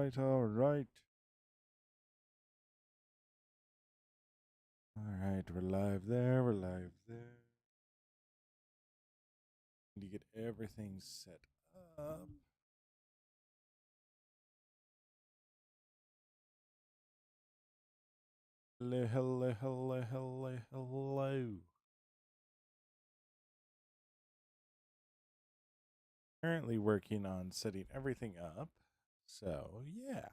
right, all right. All right, we're live there, we're live there. Need to get everything set up. Hello, hello, hello, hello, hello. Currently working on setting everything up. So, yeah.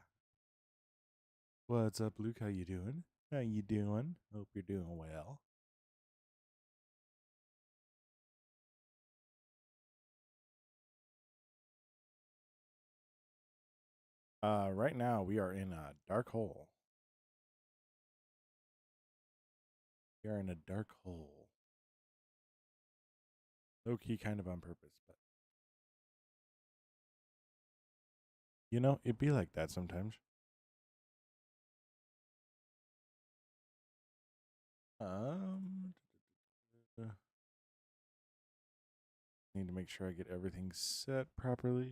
What's up, Luke? How you doing? How you doing? Hope you're doing well. Right now we are in a dark hole. We are in a dark hole. Low key, kind of on purpose, but you know, it be like that sometimes. Um, Need to make sure I get everything set properly.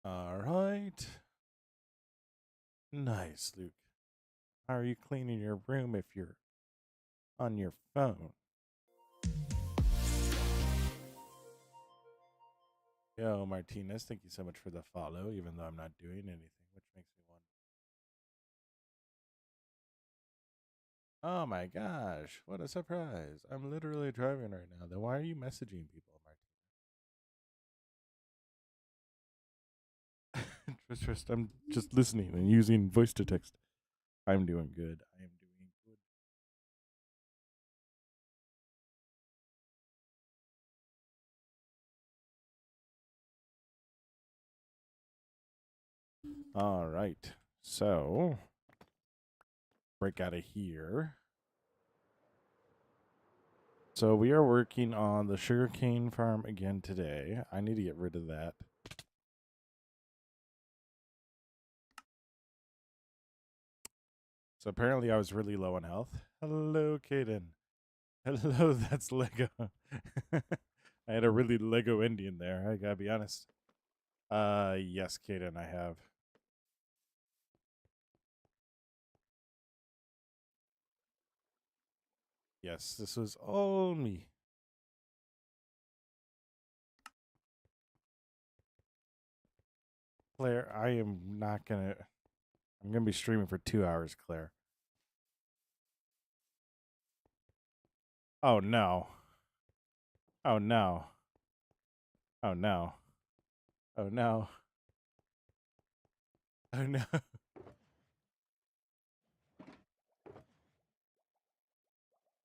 All right. Nice, Luke. How are you cleaning your room if you're on your phone? Yo, Martinez, thank you so much for the follow, even though I'm not doing anything, which makes me wonder. Oh my gosh, what a surprise. I'm literally driving right now. Then why are you messaging people, Martinez? Just, I'm just listening and using voice to text. I'm doing good. I am doing good. All right. So, break out of here. So we are working on the sugarcane farm again today. I need to get rid of that. So apparently I was really low on health. Hello, Kaden. Hello, that's Lego. I had a really Lego Indian there. I gotta be honest. Yes, Kaden, I have. Yes, this was all me. Claire, I am not gonna. I'm gonna be streaming for 2 hours, Claire. Oh no. Oh no. Oh no. Oh no. Oh no.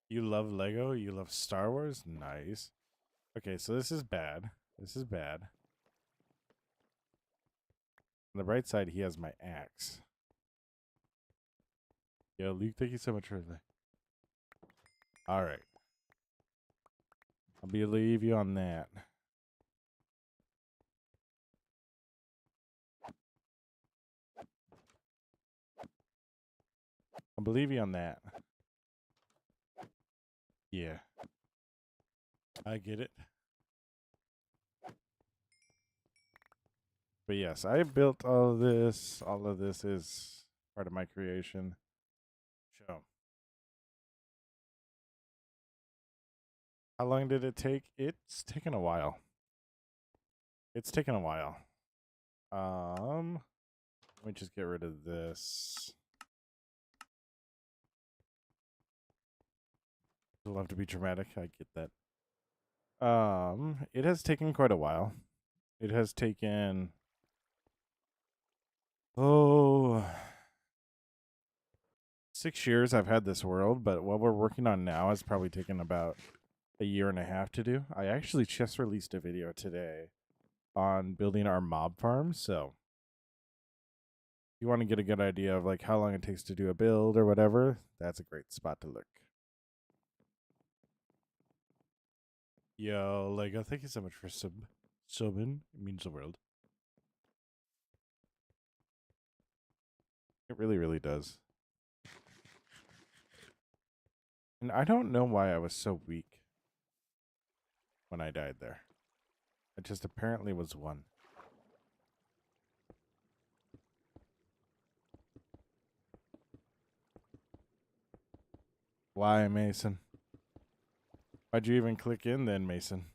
You love Lego? You love Star Wars? Nice. Okay, so this is bad. This is bad. On the right side, he has my axe. Yo, Luke, thank you so much for that. All right. I'll believe you on that. I'll believe you on that. Yeah. I get it. But yes, I built all of this. All of this is part of my creation. Show. How long did it take? It's taken a while. It's taken a while. Let me just get rid of this. I love to be dramatic. I get that. It has taken quite a while. It has taken 6 years I've had this world, but what we're working on now has probably taken about a year and a half to do. I actually just released a video today on building our mob farm, so if you want to get a good idea of like how long it takes to do a build or whatever, that's a great spot to look. Yo, Lego, thank you so much for Subin means the world. It really, really does. And I don't know why I was so weak when I died there. I just apparently was one. Why, Mason? Why'd you even click in then, Mason?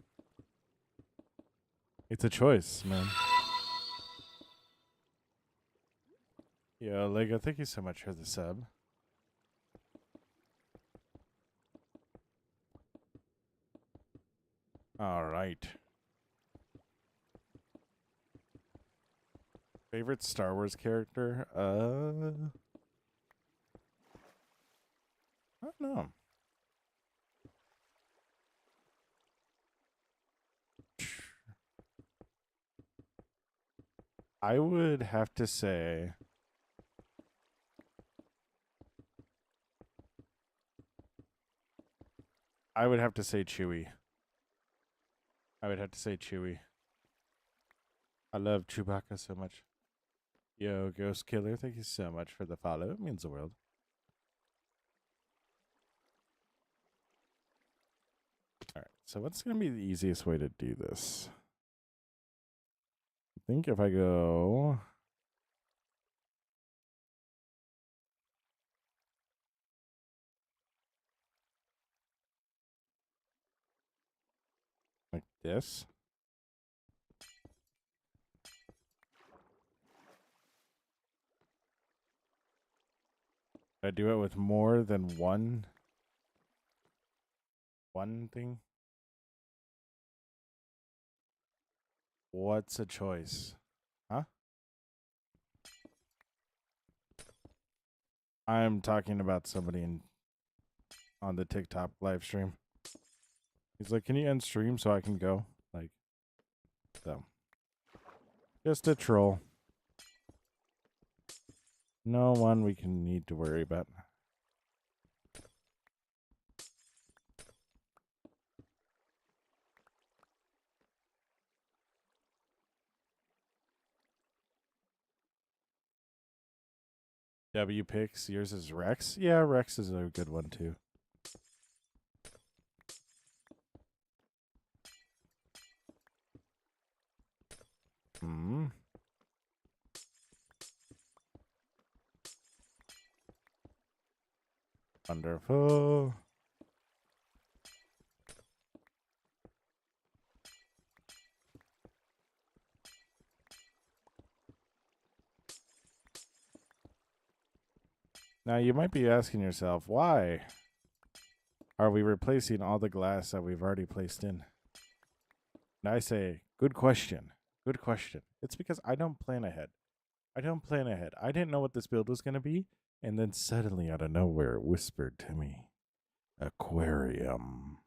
It's a choice, man. Yo, Lego, thank you so much for the sub. All right. Favorite Star Wars character? I don't know. I would have to say Chewie. I would have to say Chewie. I love Chewbacca so much. Yo, Ghost Killer, thank you so much for the follow. It means the world. Alright, so what's going to be the easiest way to do this? I think if I go... like this. I do it with more than one thing. What's a choice? Huh? I'm talking about somebody on the TikTok live stream. He's like, "Can you end stream so I can go?" Like, so. Just a troll. No one we can need to worry about. W picks. Yours is Rex. Yeah, Rex is a good one too. Hmm. Wonderful. Now you might be asking yourself, why are we replacing all the glass that we've already placed in? And I say, good question. Good question. It's because I don't plan ahead. I didn't know what this build was going to be. And then suddenly out of nowhere, it whispered to me, aquarium.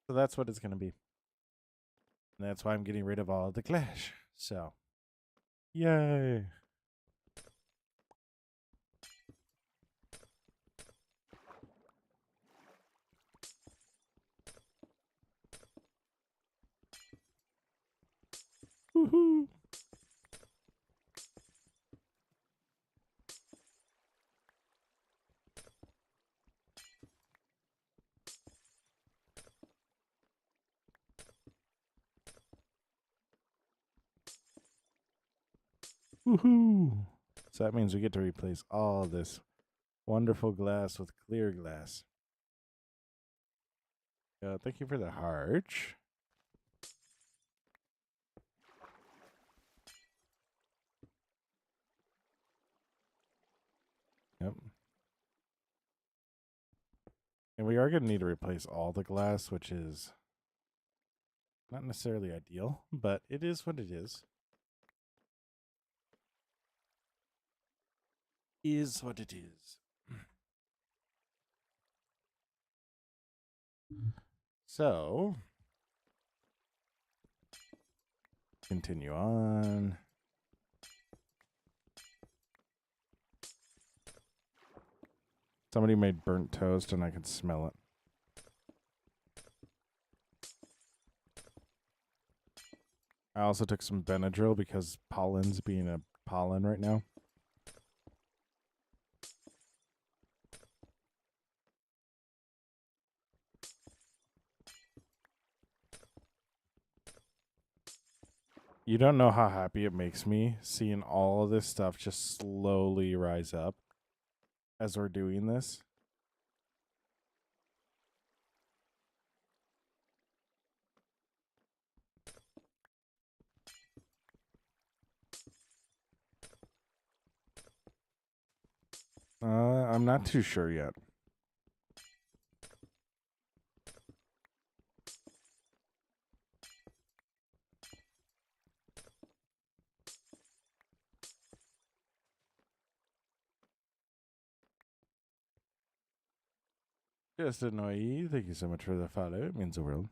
So that's what it's going to be. And that's why I'm getting rid of all the glass. So, yay. Woohoo. Woohoo. So that means we get to replace all this wonderful glass with clear glass. Thank you for the heart. Yep. And we are going to need to replace all the glass, which is not necessarily ideal, but it is what it is. Is what it is. So, continue on. Somebody made burnt toast and I could smell it. I also took some Benadryl because pollen's being a pollen right now. You don't know how happy it makes me seeing all of this stuff just slowly rise up as we're doing this. I'm not too sure yet. Just annoy you. Thank you so much for the follow. It means the world.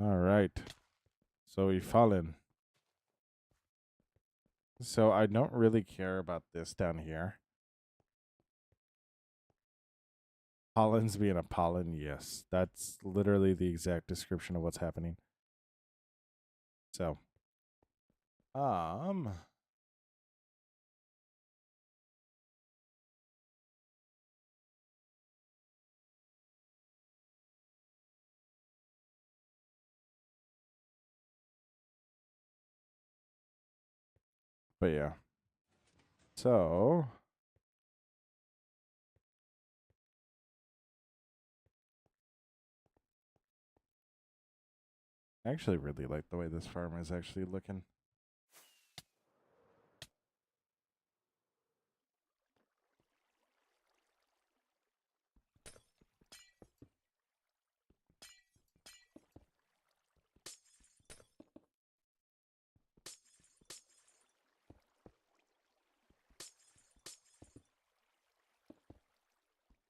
All right. So we've fallen. So I don't really care about this down here. Pollen's being a pollen, yes. That's literally the exact description of what's happening. So, but yeah. So, I actually really like the way this farm is actually looking.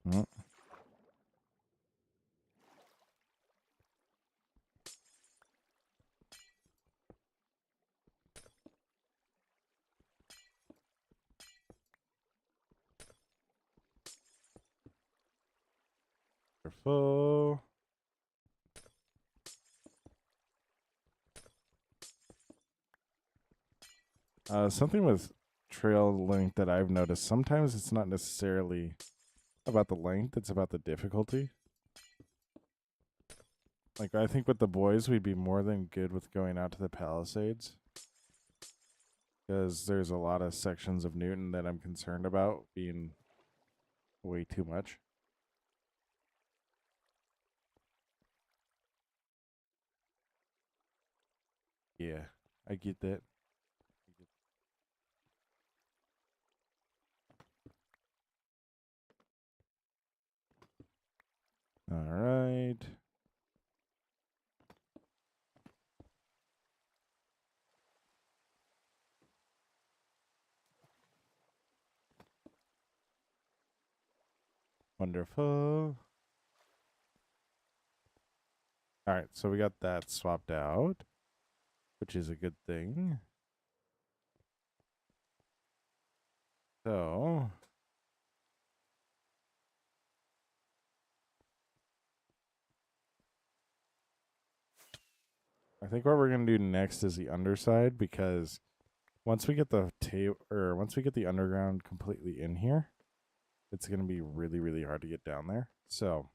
Mm. Wonderful. Something with trail length that I've noticed, sometimes it's not necessarily about the length, it's about the difficulty. Like, I think with the boys, we'd be more than good with going out to the Palisades. Because there's a lot of sections of Newton that I'm concerned about being way too much. Yeah, I get that. All right. Wonderful. All right, so we got that swapped out, which is a good thing. So, I think what we're going to do next is the underside, because once we get the once we get the underground completely in here, it's going to be really, really hard to get down there. So,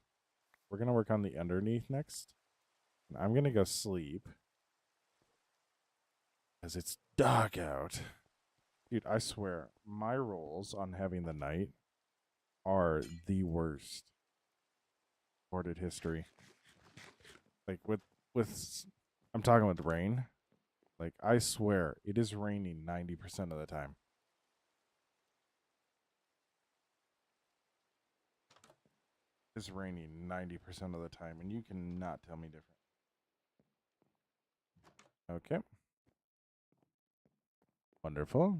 we're going to work on the underneath next. And I'm going to go sleep because it's dark out. Dude, I swear, my rolls on having the night are the worst recorded history. Like with I'm talking with rain. Like, I swear it is raining 90% of the time. It's raining 90% of the time, and you cannot tell me different. Okay. Wonderful.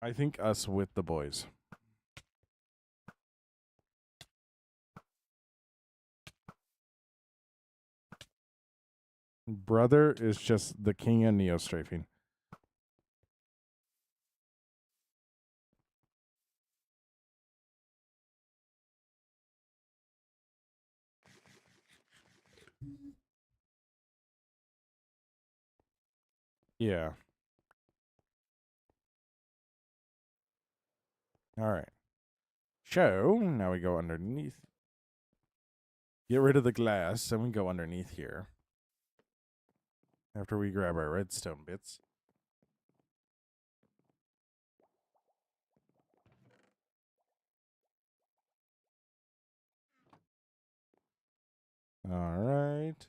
I think us with the boys. Brother is just the king of neo strafing. Yeah. All right. So now we go underneath. Get rid of the glass, and we go underneath here. After we grab our redstone bits. All right.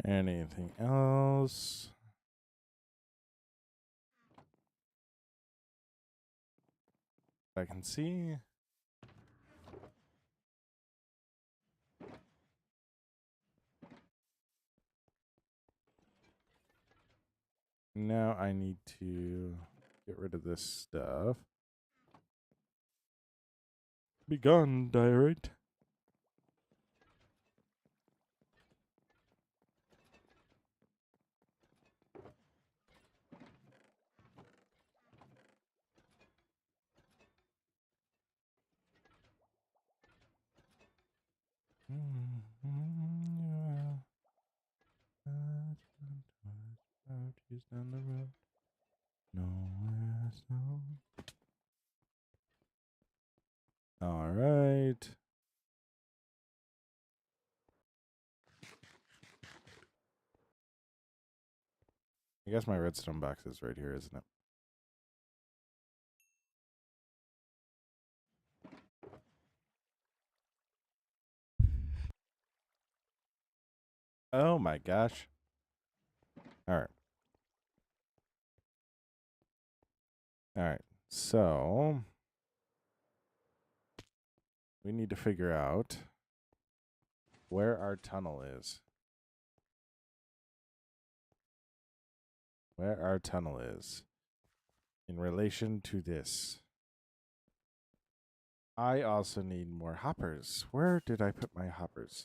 Anything else? I can see. Now I need to get rid of this stuff. Be gone, diorite. Down the road. Nowhere so. All right. I guess my redstone box is right here, isn't it? Oh my gosh. All right. All right. So we need to figure out where our tunnel is. Where our tunnel is in relation to this. I also need more hoppers. Where did I put my hoppers?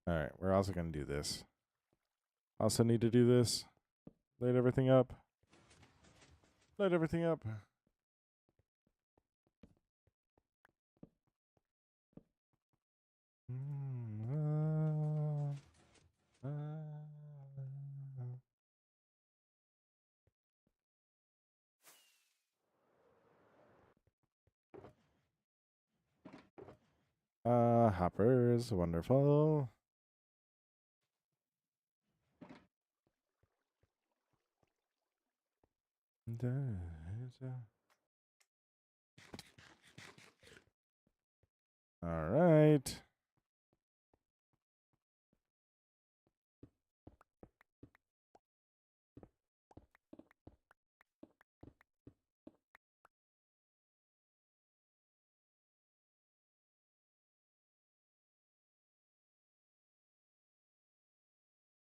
All right, we're also going to do this. Also need to do this. Light everything up. Light everything up. Hoppers, wonderful. All right.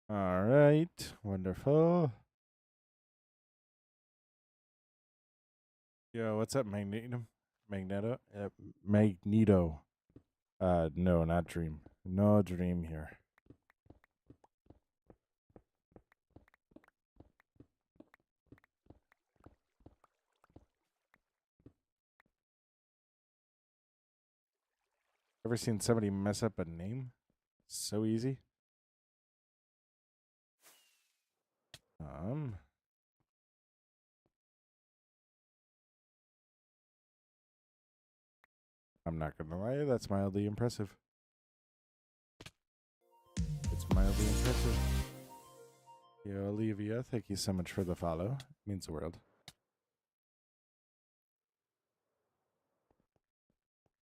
All right. Wonderful. Yo, what's up, Magneto? Magneto? Magneto. No, not Dream. No Dream here. Ever seen somebody mess up a name? So easy. I'm not gonna lie, that's mildly impressive. It's mildly impressive. Yo, Olivia, thank you so much for the follow. It means the world.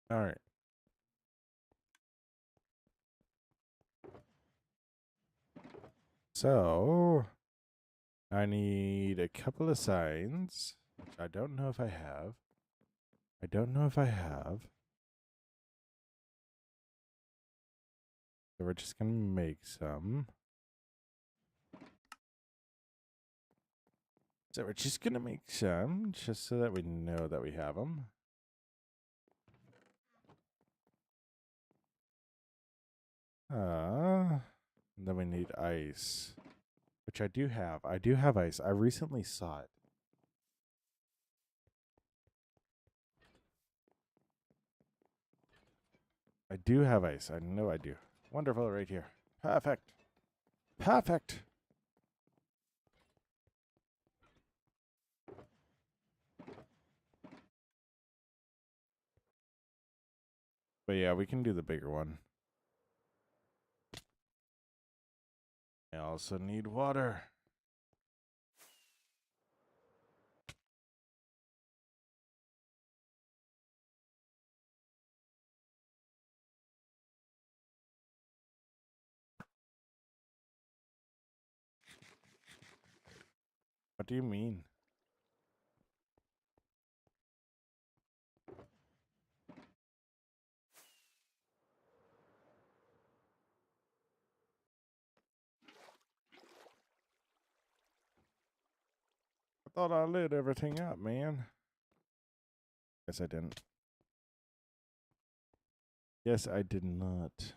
All right. So I need a couple of signs, which I don't know if I have. I don't know if I have. So we're just going to make some. So we're just going to make some just so that we know that we have them. And then we need ice, which I do have. I do have ice. I recently saw it. I do have ice. I know I do. Wonderful right here. Perfect. Perfect. But yeah, we can do the bigger one. I also need water. What do you mean? I thought I lit everything up, man. Yes, I didn't. Yes, I did not.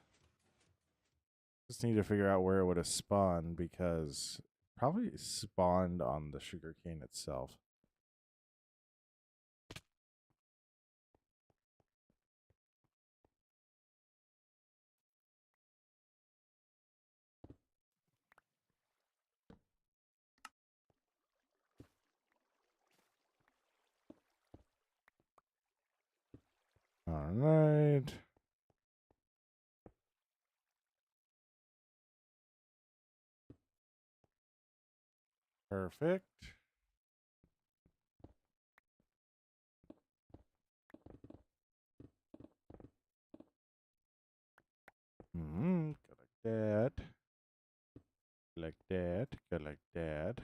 Just need to figure out where it would have spawned because probably spawned on the sugarcane itself. All right. Perfect. Go like that. Like that. Go like that.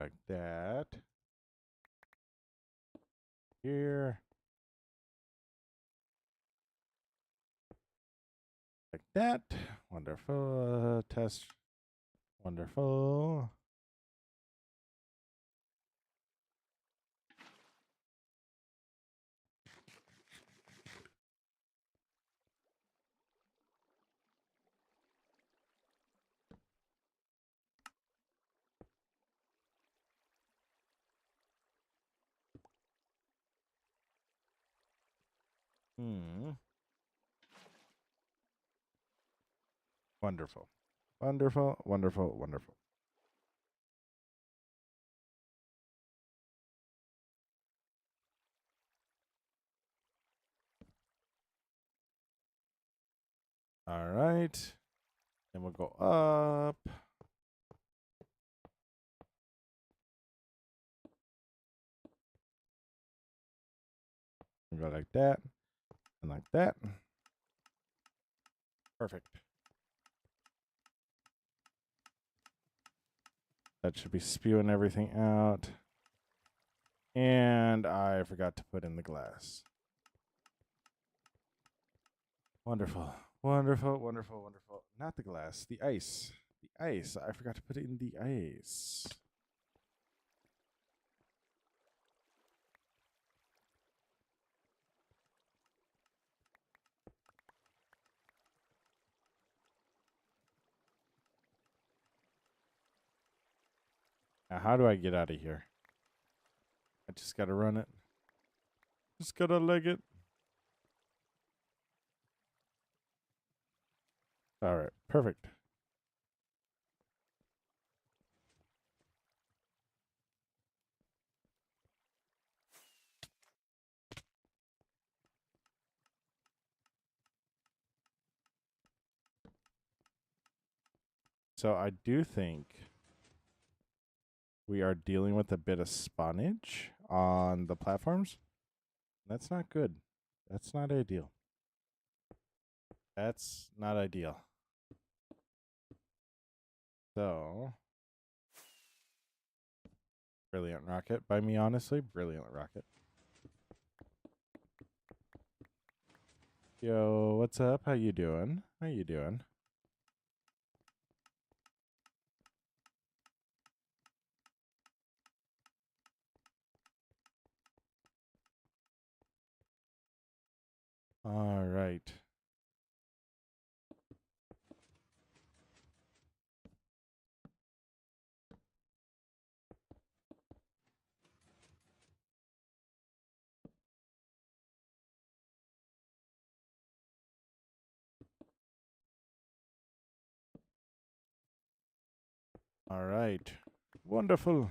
Like that. Here. Like that. Wonderful. Test. Wonderful. Wonderful. Wonderful. Wonderful. Wonderful. All right. Then we'll go up. We'll go like that and like that. Perfect. That should be spewing everything out. And I forgot to put in the glass. Wonderful. Wonderful, wonderful, wonderful. Not the glass, the ice. The ice. I forgot to put in the ice. Now, how do I get out of here? I just got to run it. Just got to leg it. All right. Perfect. So I do think we are dealing with a bit of spawnage on the platforms. That's not good. That's not ideal. That's not ideal. So, brilliant rocket by me, honestly. Brilliant rocket. Yo, what's up? How you doing? How you doing? All right. All right. Wonderful.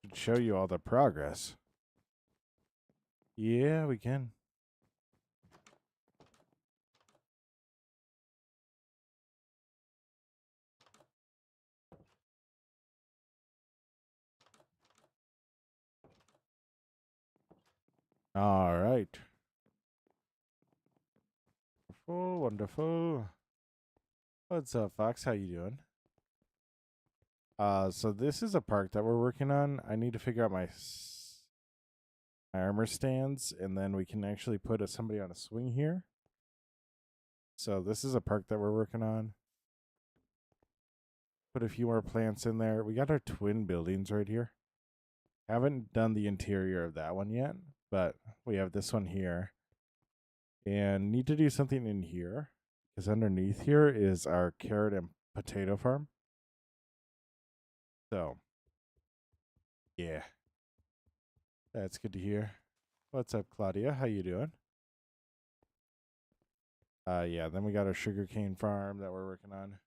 Should show you all the progress. Yeah, we can. All right. Wonderful, wonderful. What's up, Fox? How you doing? So this is a park that we're working on. I need to figure out my armor stands, and then we can actually put somebody on a swing here. So this is a park that we're working on. Put a few more plants in there. We got our twin buildings right here. Haven't done the interior of that one yet, but we have this one here. And need to do something in here, because underneath here is our carrot and potato farm. So, yeah. That's good to hear. What's up, Claudia? How you doing? Yeah, then we got our sugarcane farm that we're working on.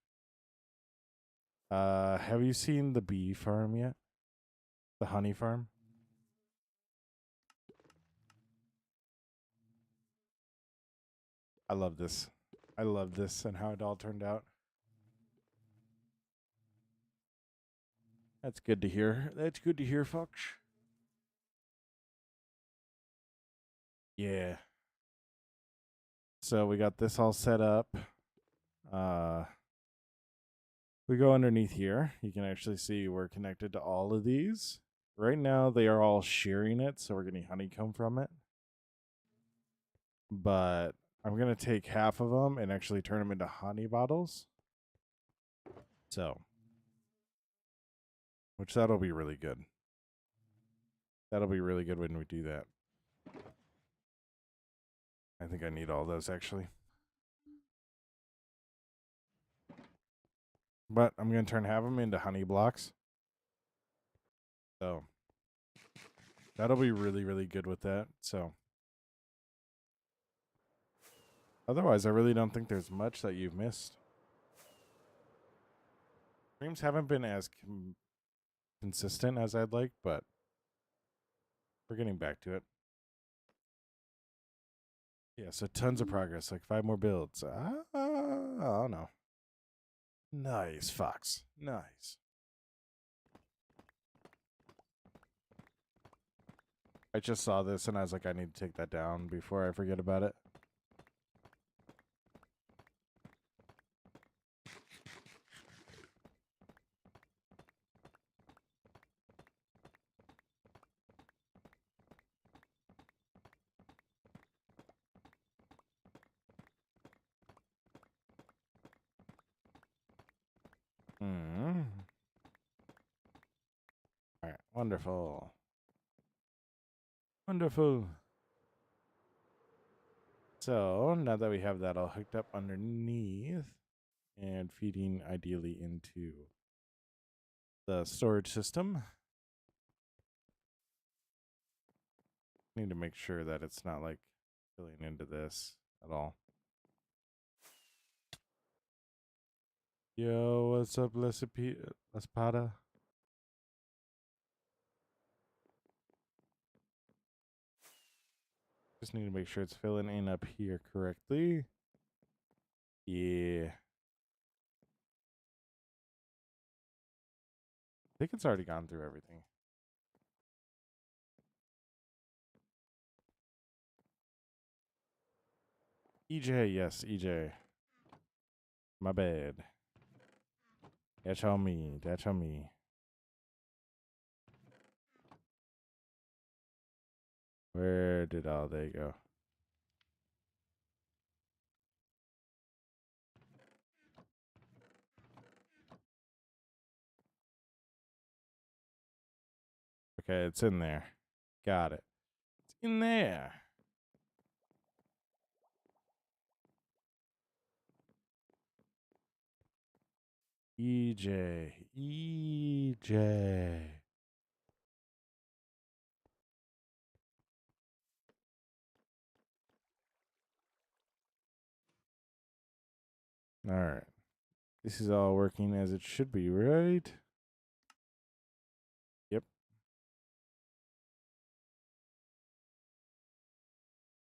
Have you seen the bee farm yet? The honey farm? I love this. I love this and how it all turned out. That's good to hear. That's good to hear, Fox. Yeah. So we got this all set up. We go underneath here. You can actually see we're connected to all of these. Right now, they are all shearing it, so we're getting honeycomb from it. But I'm going to take half of them and actually turn them into honey bottles. So, which that'll be really good. That'll be really good when we do that. I think I need all those actually. But I'm going to turn half of them into honey blocks. So, that'll be really, really good with that. So, otherwise, I really don't think there's much that you've missed. Streams haven't been as consistent as I'd like, but we're getting back to it. Yeah, so tons of progress, like 5 more builds. Oh no. Nice, Fox. Nice. I just saw this and I was like, I need to take that down before I forget about it. All right, wonderful. Wonderful. So now that we have that all hooked up underneath and feeding ideally into the storage system, need to make sure that it's not like filling into this at all. Yo, what's up, Espada? Just need to make sure it's filling in up here correctly. Yeah. I think it's already gone through everything. EJ, yes, EJ. My bad. That's on me. That's on me. Where did all they go? Okay, it's in there. Got it. It's in there. EJ. EJ. All right. This is all working as it should be, right? Yep.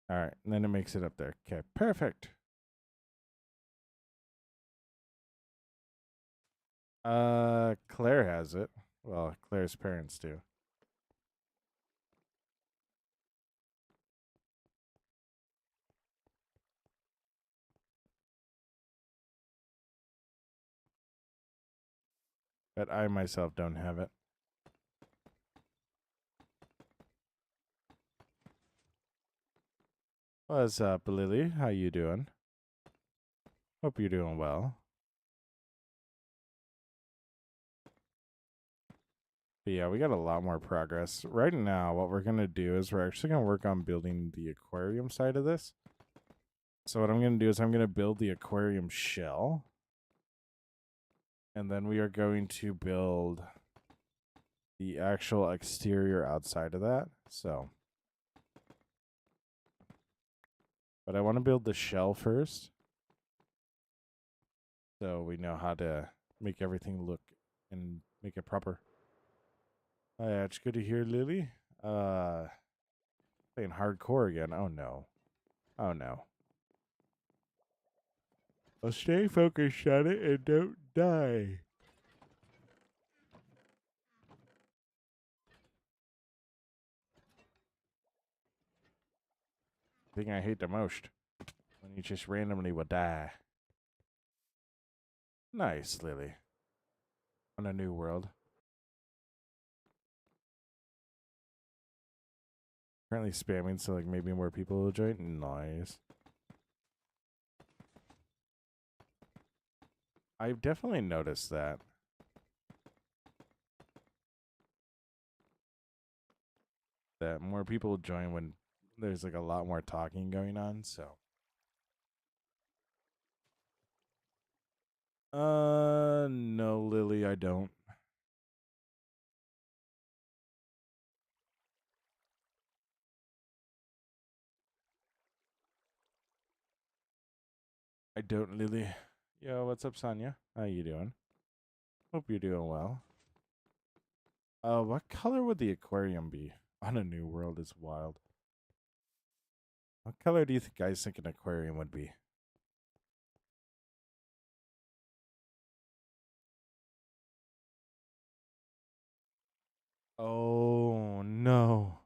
All right. And then it makes it up there. Okay, perfect. Claire has it. Well, Claire's parents do. But I myself don't have it. What's up, Lily? How you doing? Hope you're doing well. But yeah, we got a lot more progress. Right now, what we're going to do is we're actually going to work on building the aquarium side of this. So what I'm going to do is I'm going to build the aquarium shell. And then we are going to build the actual exterior outside of that. So, but I want to build the shell first. So we know how to make everything look and make it proper. Oh, yeah, it's good to hear, Lily. Playing hardcore again. Oh no. Oh no. Well, stay focused on it and don't die. Thing I hate the most. When you just randomly will die. Nice, Lily. On a new world. Currently spamming, so like maybe more people will join. Nice. I've definitely noticed that. That more people join when there's like a lot more talking going on, so. No, Lily, I don't. I don't, Lily. Yo, what's up, Sonia? How you doing? Hope you're doing well. What color would the aquarium be on a new world? Is wild. What color do you guys think an aquarium would be? Oh no!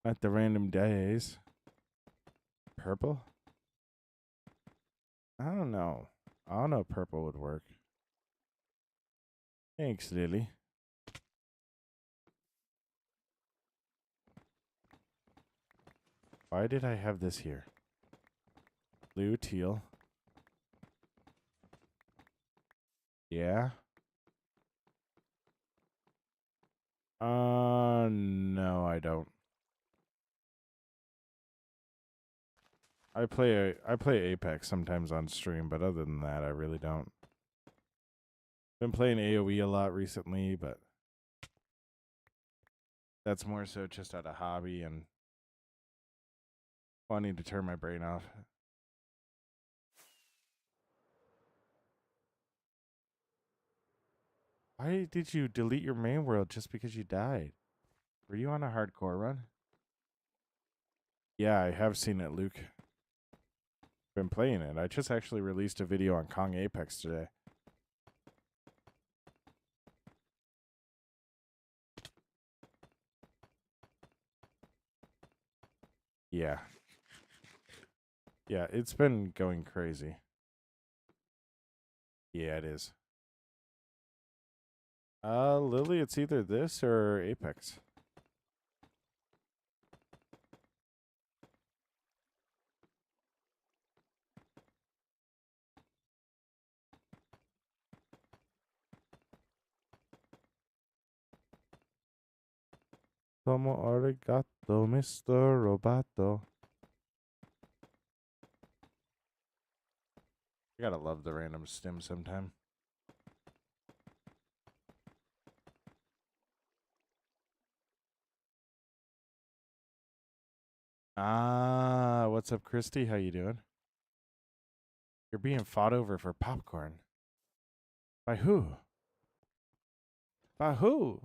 Not the random days. Purple? I don't know. I don't know if purple would work. Thanks, Lily. Why did I have this here? Blue, teal. Yeah. No, I don't. I play Apex sometimes on stream, but other than that, I really don't. Been playing AoE a lot recently, but that's more so just out of hobby and wanting to turn my brain off. Why did you delete your main world just because you died? Were you on a hardcore run? Yeah, I have seen it, Luke. Been playing it. I just actually released a video on Kong Apex today. Yeah. Yeah, it's been going crazy. Yeah, it is. Lily, it's either this or Apex. Tomo arigato, Mr. Roboto. You gotta love the random stim sometime. Ah, what's up, Christy? How you doing? You're being fought over for popcorn. By who? By who?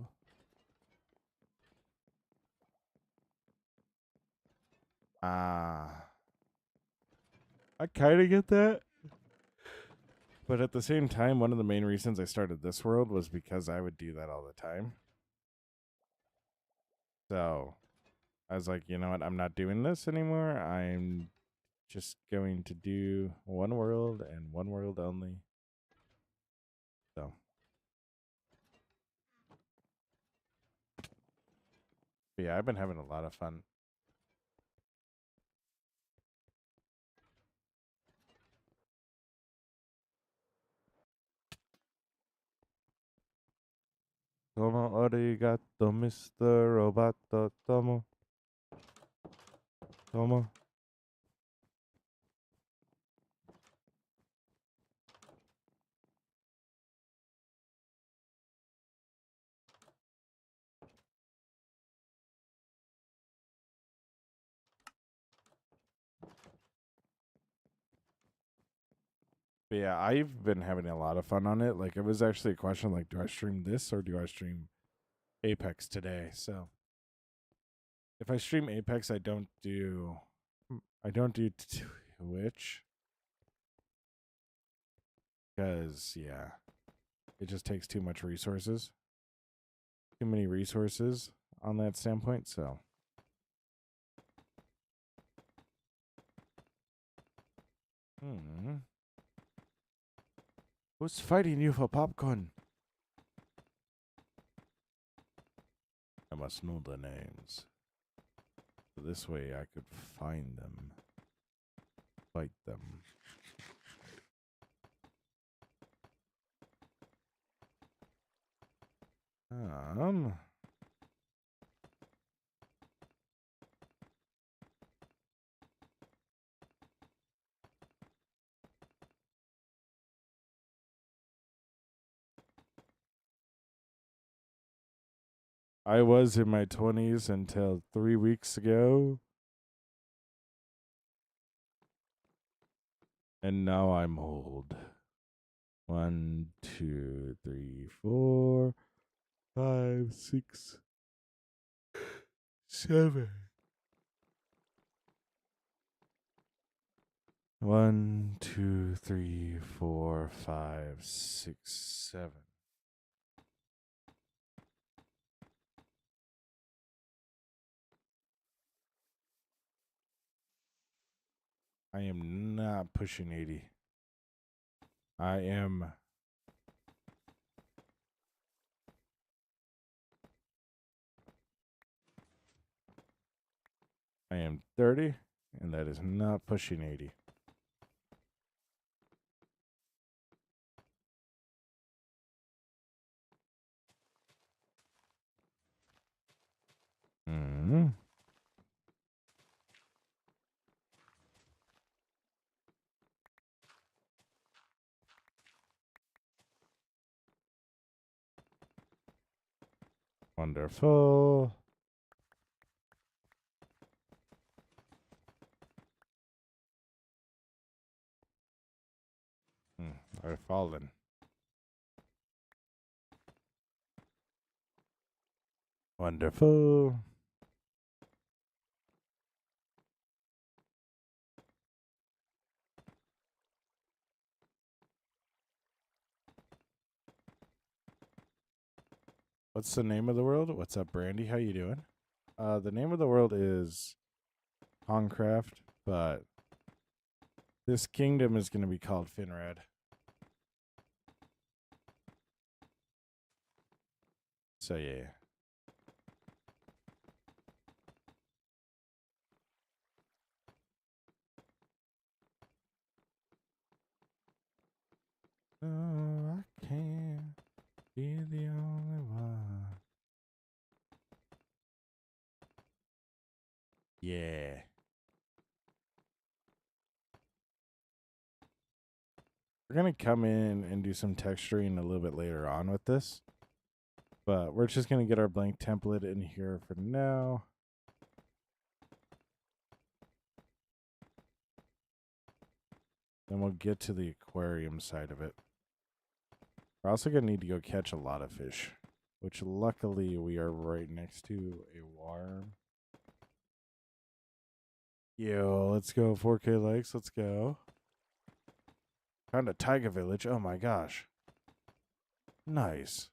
Ah. I kind of get that. But at the same time, one of the main reasons I started this world was because I would do that all the time. So I was like, you know what? I'm not doing this anymore. I'm just going to do one world and one world only. So. But yeah, I've been having a lot of fun. Tomo arigato, Mr. Roboto. Tomo. Tomo. But yeah, I've been having a lot of fun on it. Like, it was actually a question like, do I stream this or do I stream Apex today? So if I stream Apex, I don't do Twitch because yeah, it just takes too much resources, too many resources on that standpoint. So who's fighting you for popcorn? I must know the names. So this way I could find them, fight them. Um, I was in my 20s until 3 weeks ago. And now I'm old. 1, 2, 3, 4, 5, 6, 7. 1, 2, 3, 4, 5, 6, 7. I am not pushing 80. I am. I am 30, and that is not pushing 80. Mm-hmm. Wonderful. I've fallen. Wonderful. What's the name of the world? What's up, Brandy? How you doing? The name of the world is Kraft, but this kingdom is going to be called Finrad. So yeah. No, I can't be the only one. Yeah. We're going to come in and do some texturing a little bit later on with this. But we're just going to get our blank template in here for now. Then we'll get to the aquarium side of it. We're also going to need to go catch a lot of fish, which luckily we are right next to a worm. Yo, let's go. 4K likes. Let's go. Found a taiga village. Oh my gosh. Nice.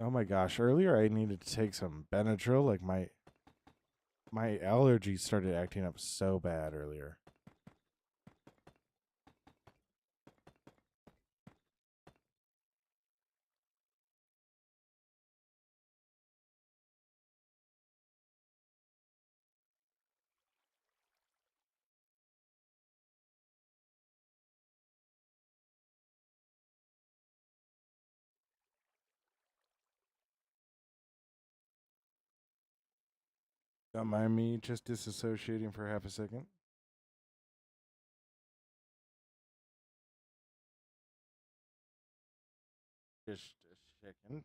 Oh my gosh. Earlier I needed to take some Benadryl. Like my allergies started acting up so bad earlier. Don't mind me just disassociating for half a second. Just a second.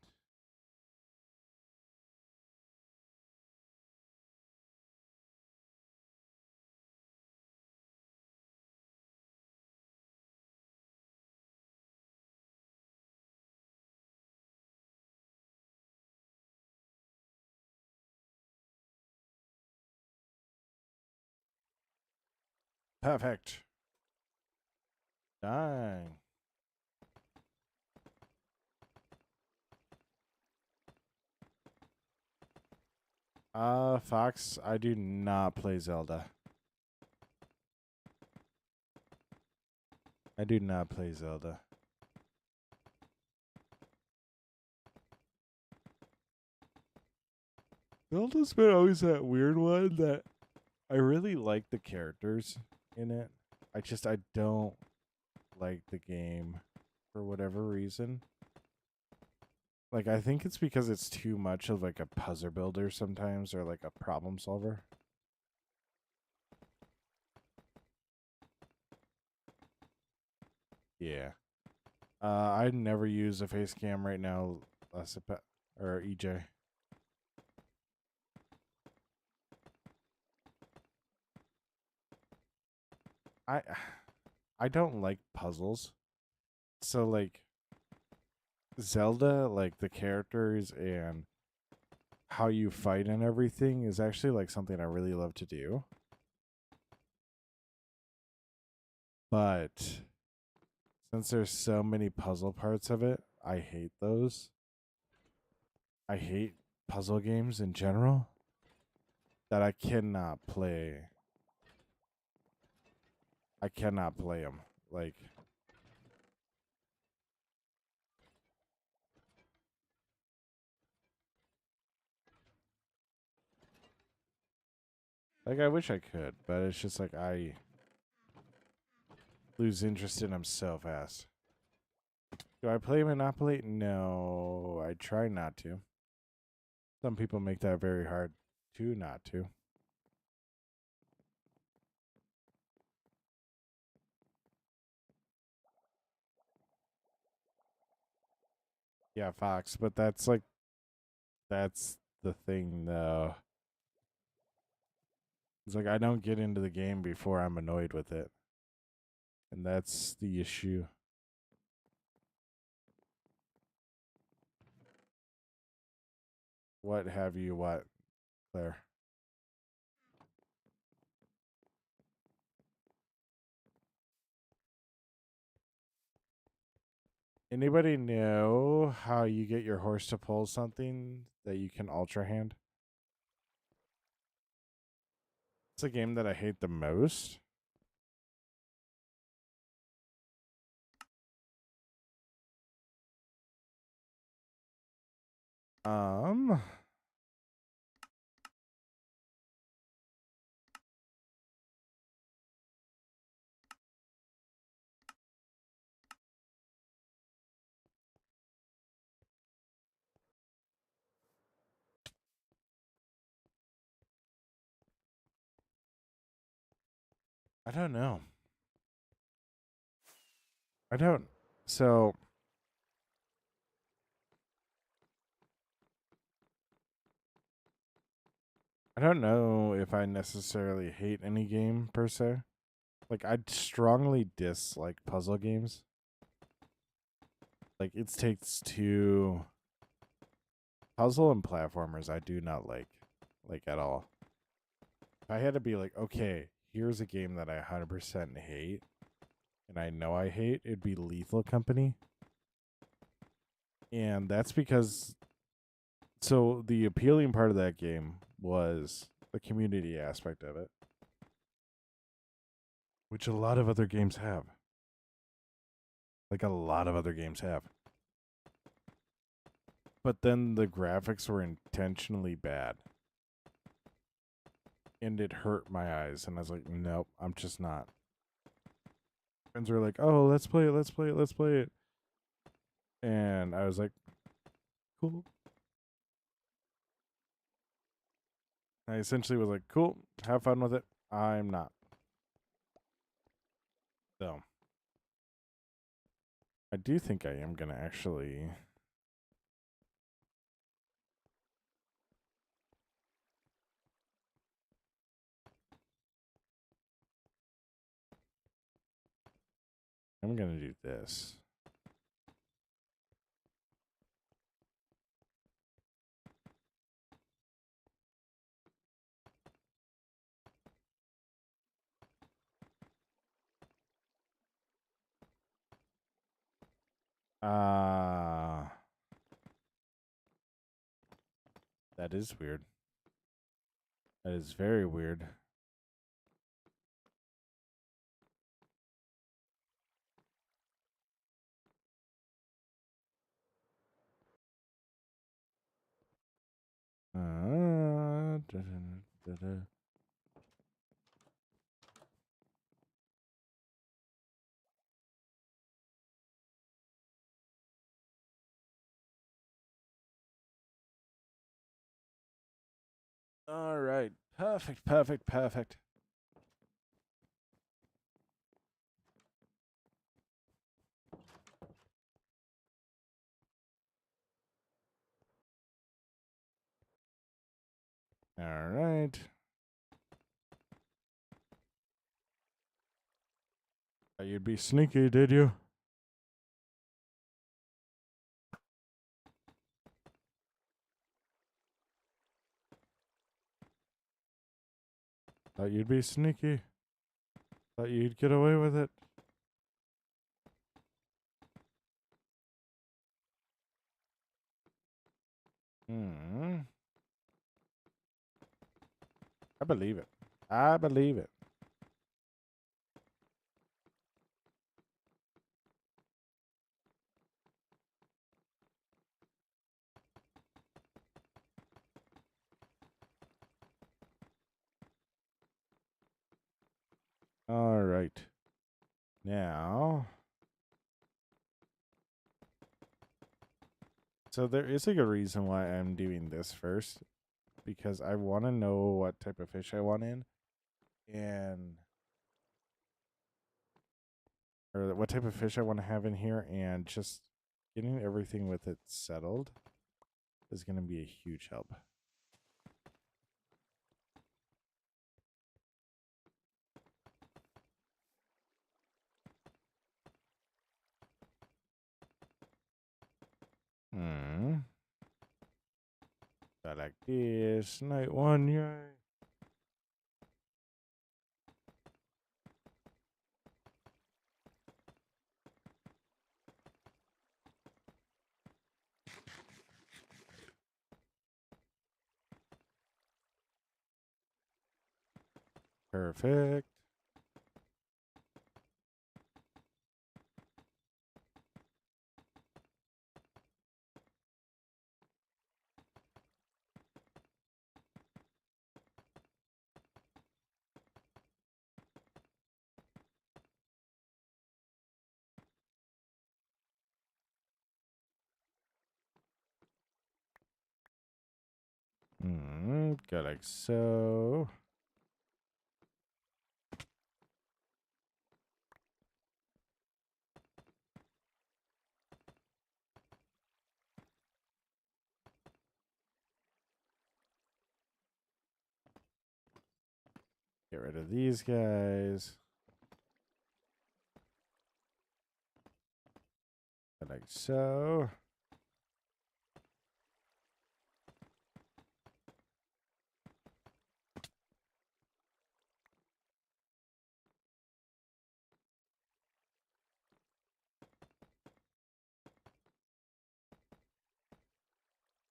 Perfect. Dang. Fox, I do not play Zelda. I do not play Zelda. Zelda's been always that weird one that I really like the characters in it. I don't like the game for whatever reason. Like, I think it's because it's too much of like a puzzle builder sometimes, or like a problem solver. Yeah. I never use a face cam right now, or EJ. I I don't like puzzles. So like Zelda, like the characters and how you fight and everything is actually like something I really love to do. But since there's so many puzzle parts of it, I hate those. I hate puzzle games in general that I cannot play. I cannot play them. Like I wish I could, but it's just like I lose interest in them so fast. Do I play Monopoly? No, I try not to. Some people make that very hard to not to. Yeah, Fox, but that's the thing though. It's like I don't get into the game before I'm annoyed with it. And that's the issue. What have you what? There. Anybody know how you get your horse to pull something that you can ultra hand? It's a game that I hate the most. Um, I don't know. I don't. So I don't know if I necessarily hate any game per se. Like I strongly dislike puzzle games. Like it takes two puzzle and platformers I do not like at all. If I had to be like, okay, here's a game that I 100% hate and I know I hate, it'd be Lethal Company. And that's because so the appealing part of that game was the community aspect of it, which a lot of other games have. Like a lot of other games have. But then the graphics were intentionally bad. And it hurt my eyes. And I was like, nope, I'm just not. Friends were like, oh, let's play it, let's play it, let's play it. And I was like, cool. I essentially was like, cool, have fun with it. I'm not. So, I do think I am going to actually. I'm going to do this. That is weird. That is very weird. Da, da, da. All right. Perfect, perfect, perfect. All right. Thought you'd be sneaky, did you? Thought you'd be sneaky. Thought you'd get away with it. Hmm. I believe it. I believe it. All right. Now, so there is a good reason why I'm doing this first, because I want to know what type of fish I want in, and or what type of fish I want to have in here, and just getting everything with it settled is going to be a huge help. Hmm. Da like this. Night one, yay. Perfect. Go like so. Get rid of these guys. Go like so.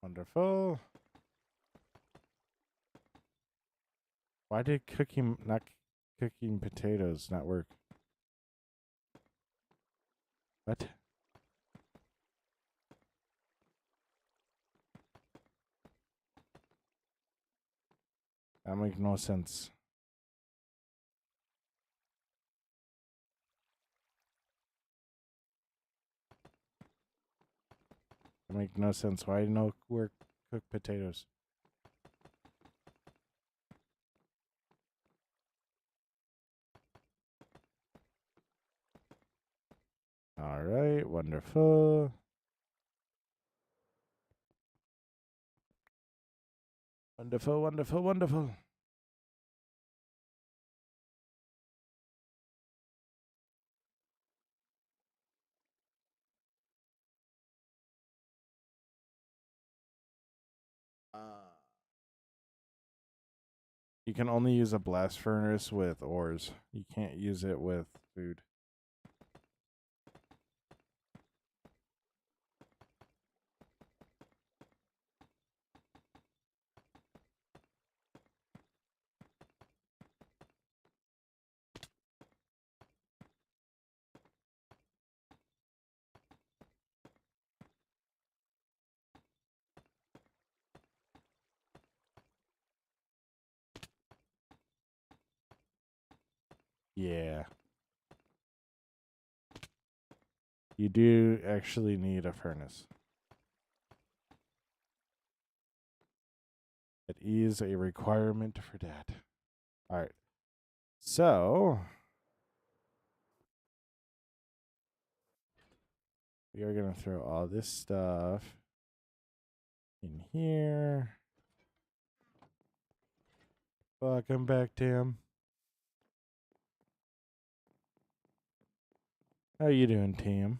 Wonderful. Why did cooking potatoes not work? What? That makes no sense. That makes no sense. Why no work cook potatoes? All right, wonderful. Wonderful, wonderful, wonderful. You can only use a blast furnace with ores. You can't use it with food. Yeah. You do actually need a furnace. It is a requirement for that. All right. So, we are going to throw all this stuff in here. Welcome back, Tim. How you doing, Tim?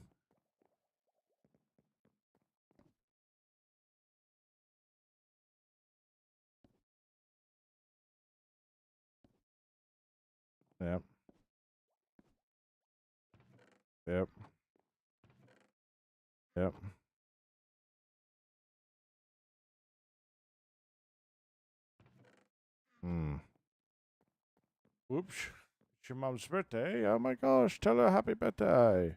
Yep. Yep. Yep. Oops. It's your mom's birthday. Oh my gosh. Tell her happy birthday.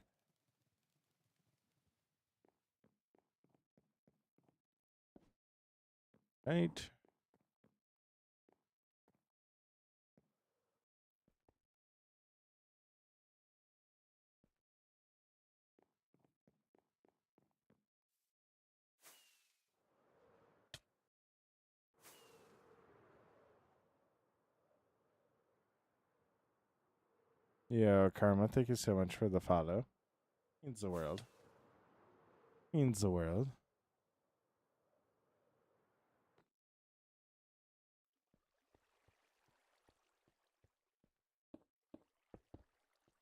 Right. Yeah, Karma, thank you so much for the follow. Means the world. Means the world.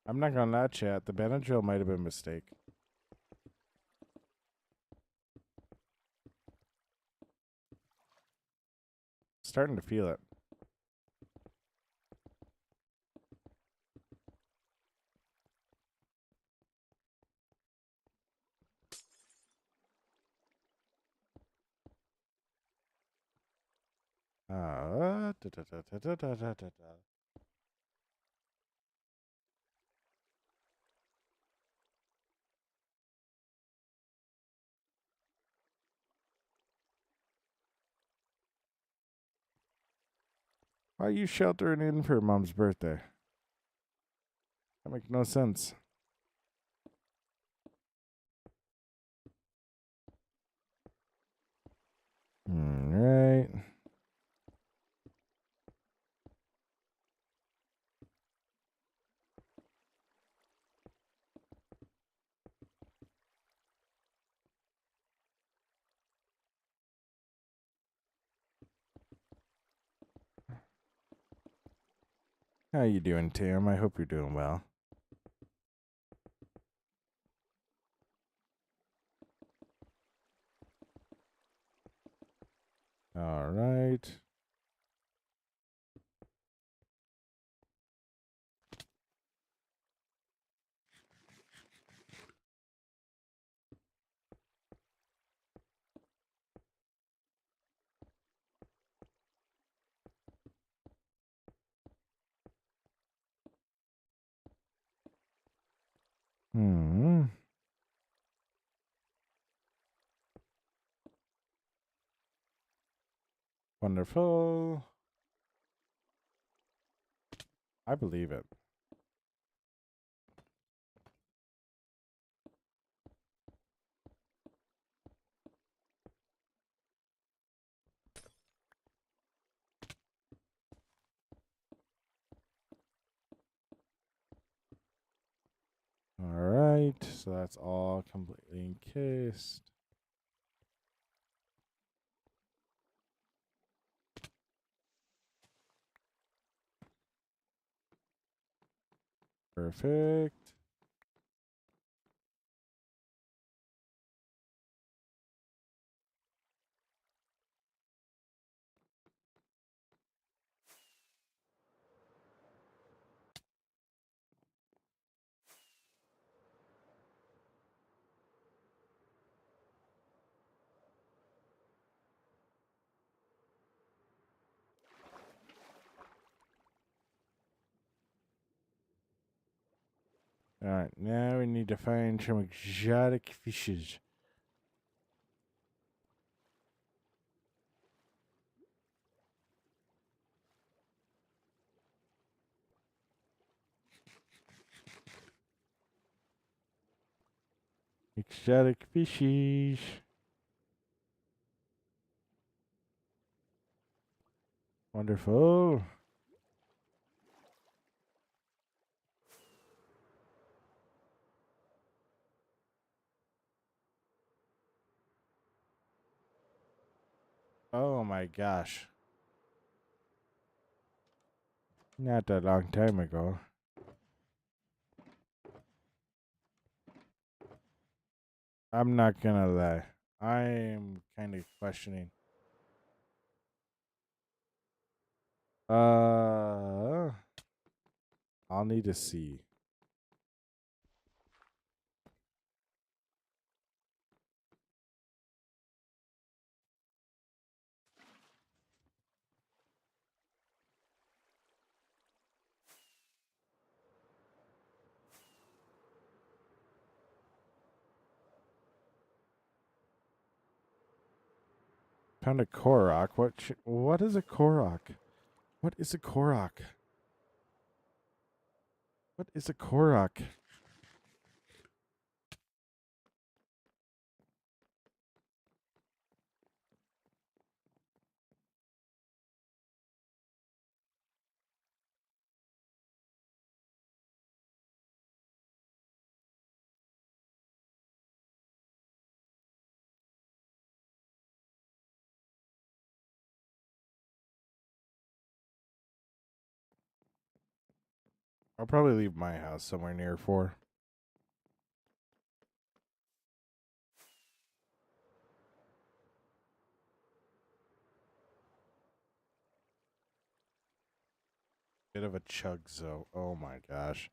I'm not gonna lie, chat. The Benadryl might have been a mistake. Starting to feel it. Da, da, da, da, da, da, da, da. Why are you sheltering in for Mom's birthday? That makes no sense. All right. How you doing, Tim? I hope you're doing well. All right. Hmm. Wonderful. I believe it. All right. So that's all completely encased. Perfect. All right. Now we need to find some exotic fishes. Exotic fishes. Wonderful. Oh my gosh. Not that long time ago. I'm not gonna lie. I'm kind of questioning. I'll need to see. Found a Korok. What is a Korok? What is a Korok? What is a Korok? I'll probably leave my house somewhere near 4. Bit of a chug zo. Oh my gosh.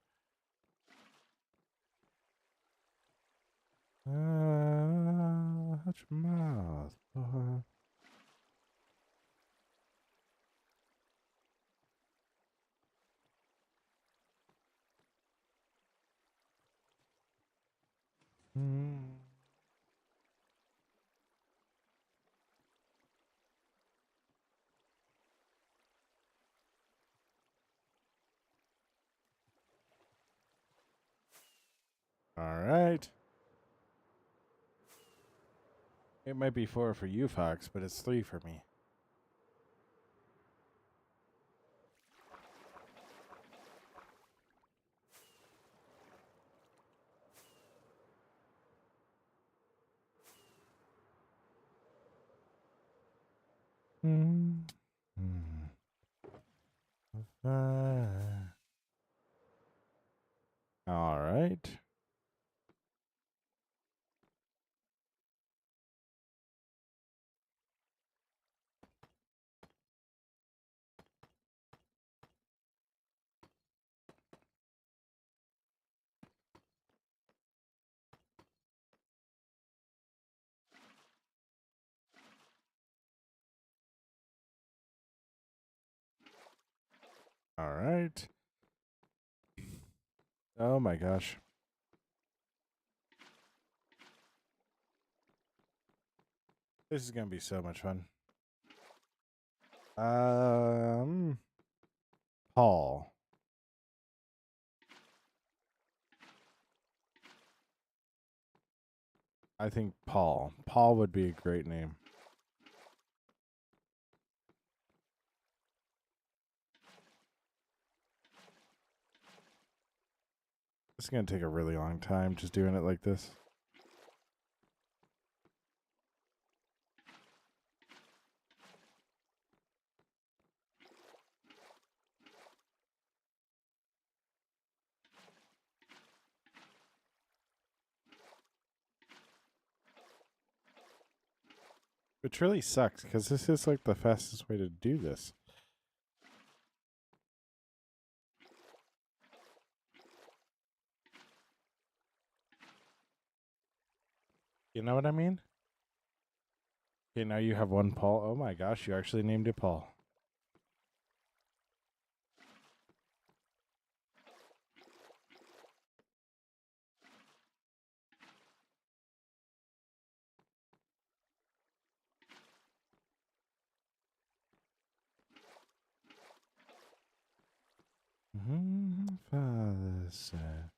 Watch your mouth, boy. All right. It might be 4 for you, Fox, but it's 3 for me. All right. All right. Oh my gosh. This is going to be so much fun. Paul. I think Paul. Paul would be a great name. It's going to take a really long time just doing it like this. Which really sucks because this is like the fastest way to do this. You know what I mean? Okay, now you have one Paul. Oh my gosh, you actually named it Paul. Father said.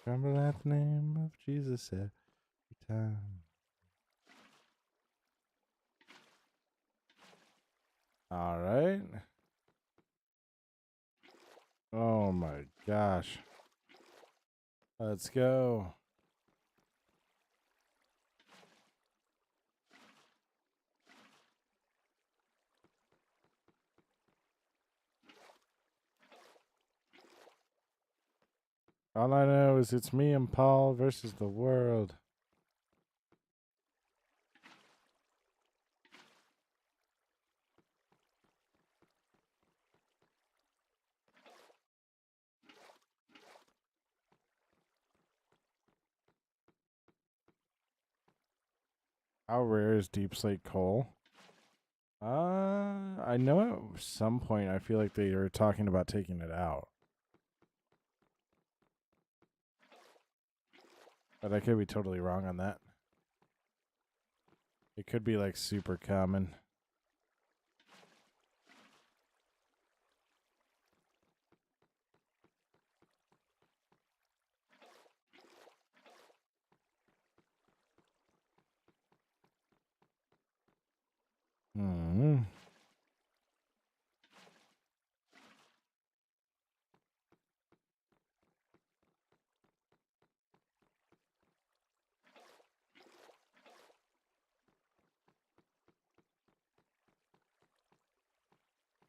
Tremble at the name of Jesus every time. All right. Oh my gosh. Let's go. All I know is it's me and Paul versus the world. How rare is deep slate coal? I know at some point I feel like they were talking about taking it out. But I could be totally wrong on that. It could be like super common. Hmm.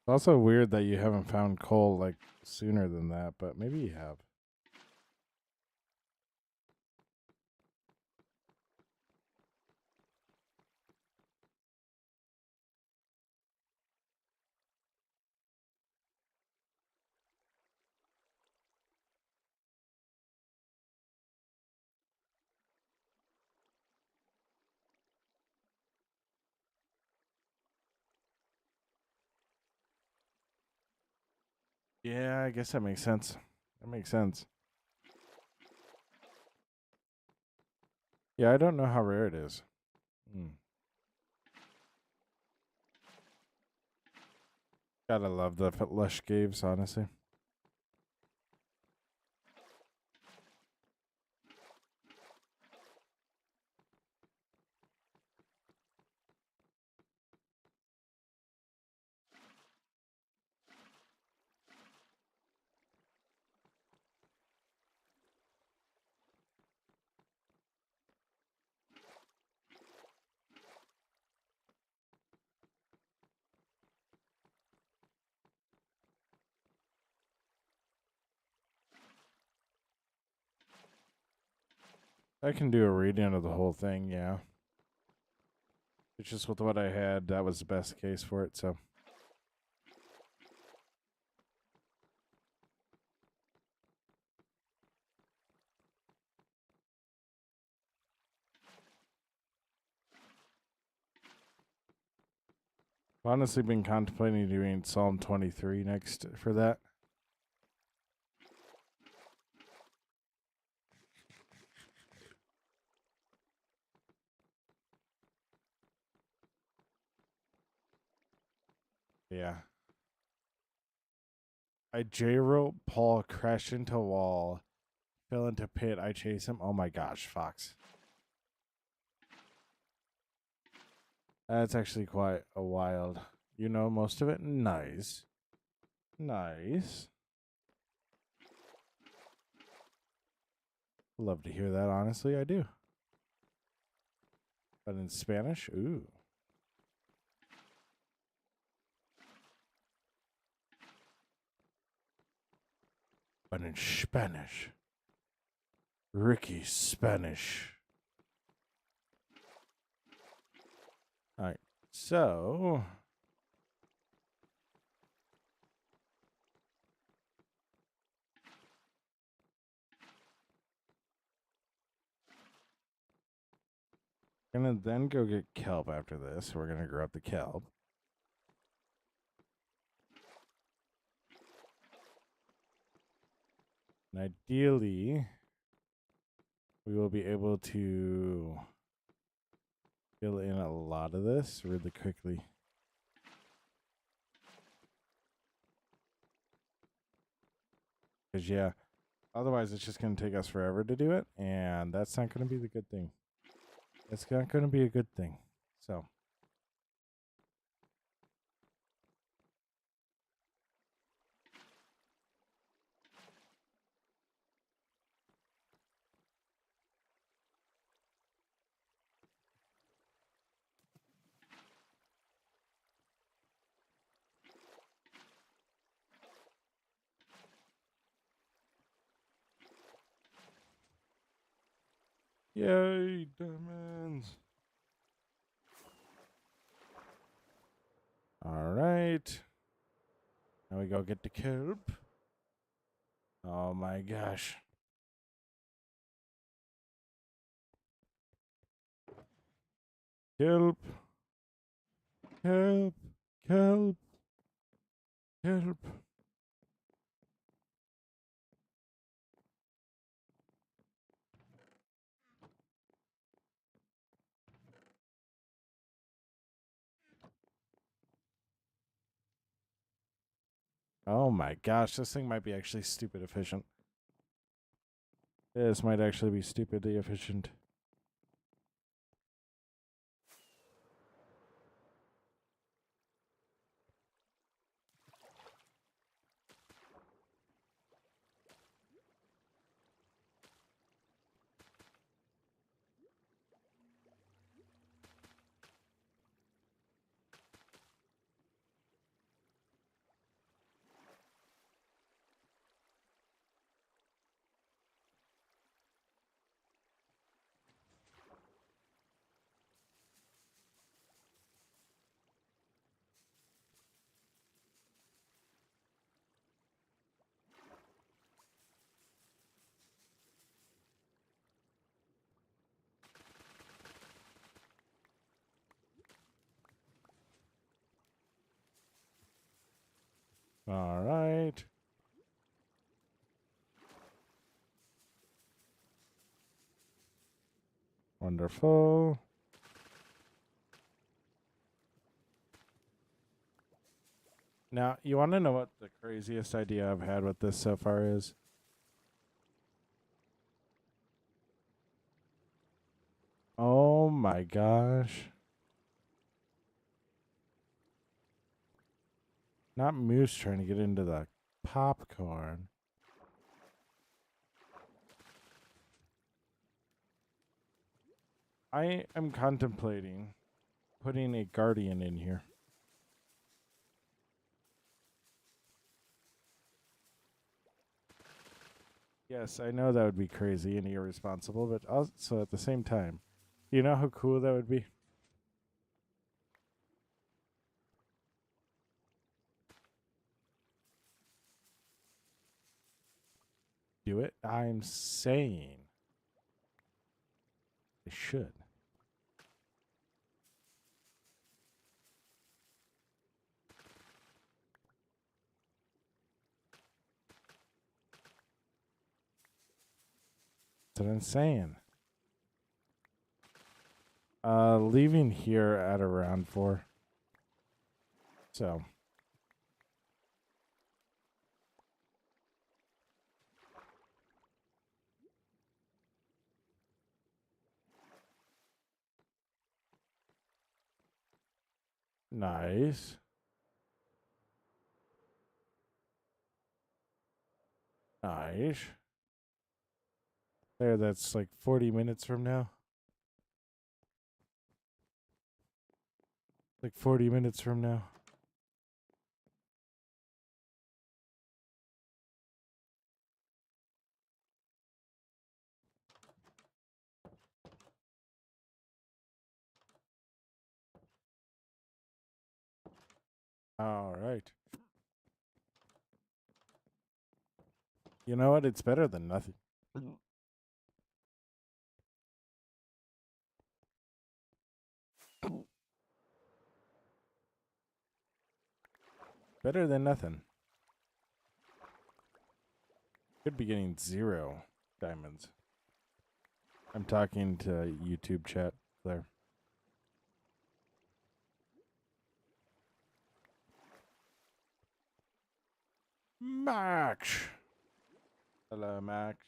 It's also weird that you haven't found coal like sooner than that, but maybe you have. Yeah, I guess that makes sense. That makes sense. Yeah, I don't know how rare it is. Hmm. Gotta love the lush caves, honestly. I can do a reading of the whole thing, yeah. It's just with what I had, that was the best case for it, so. I've honestly been contemplating doing Psalm 23 next for that. Yeah. I J-rope, Paul crashed into a wall, fell into pit, I chase him. Oh my gosh, Fox. That's actually quite a wild. You know most of it? Nice. Nice. Love to hear that, honestly, I do. But in Spanish? Ooh. But in Spanish. Ricky Spanish. Alright. So gonna then go get kelp after this. We're gonna grow up the kelp. And ideally, we will be able to fill in a lot of this really quickly. Because, yeah, otherwise it's just going to take us forever to do it. And that's not going to be the good thing. It's not going to be a good thing. So. Yay, diamonds. All right. Now we go get the kelp. Oh my gosh. Kelp. Kelp. Kelp. Kelp. Oh my gosh, this thing might be actually stupid efficient. This might actually be stupidly efficient. All right. Wonderful. Now, you want to know what the craziest idea I've had with this so far is? Oh my gosh. Not Moose trying to get into the popcorn. I am contemplating putting a guardian in here. Yes, I know that would be crazy and irresponsible, but also at the same time, you know how cool that would be? Do it? I'm saying I should. That's what I'm saying. Leaving here at around 4. So. Nice. Nice. There, that's like 40 minutes from now. Like 40 minutes from now. All right. You know what? It's better than nothing. Better than nothing. Could be getting 0 diamonds. I'm talking to YouTube chat there. Max. Hello, Max.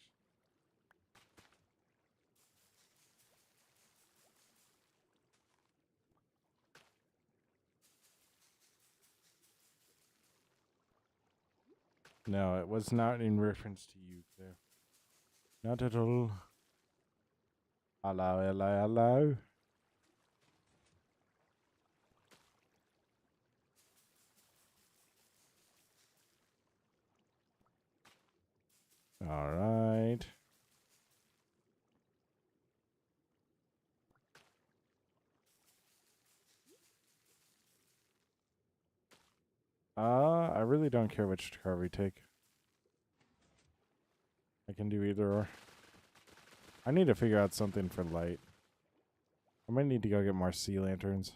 No, it was not in reference to you there. Not at all. Hello, hello, hello. All right. I really don't care which car we take. I can do either or. I need to figure out something for light. I might need to go get more sea lanterns.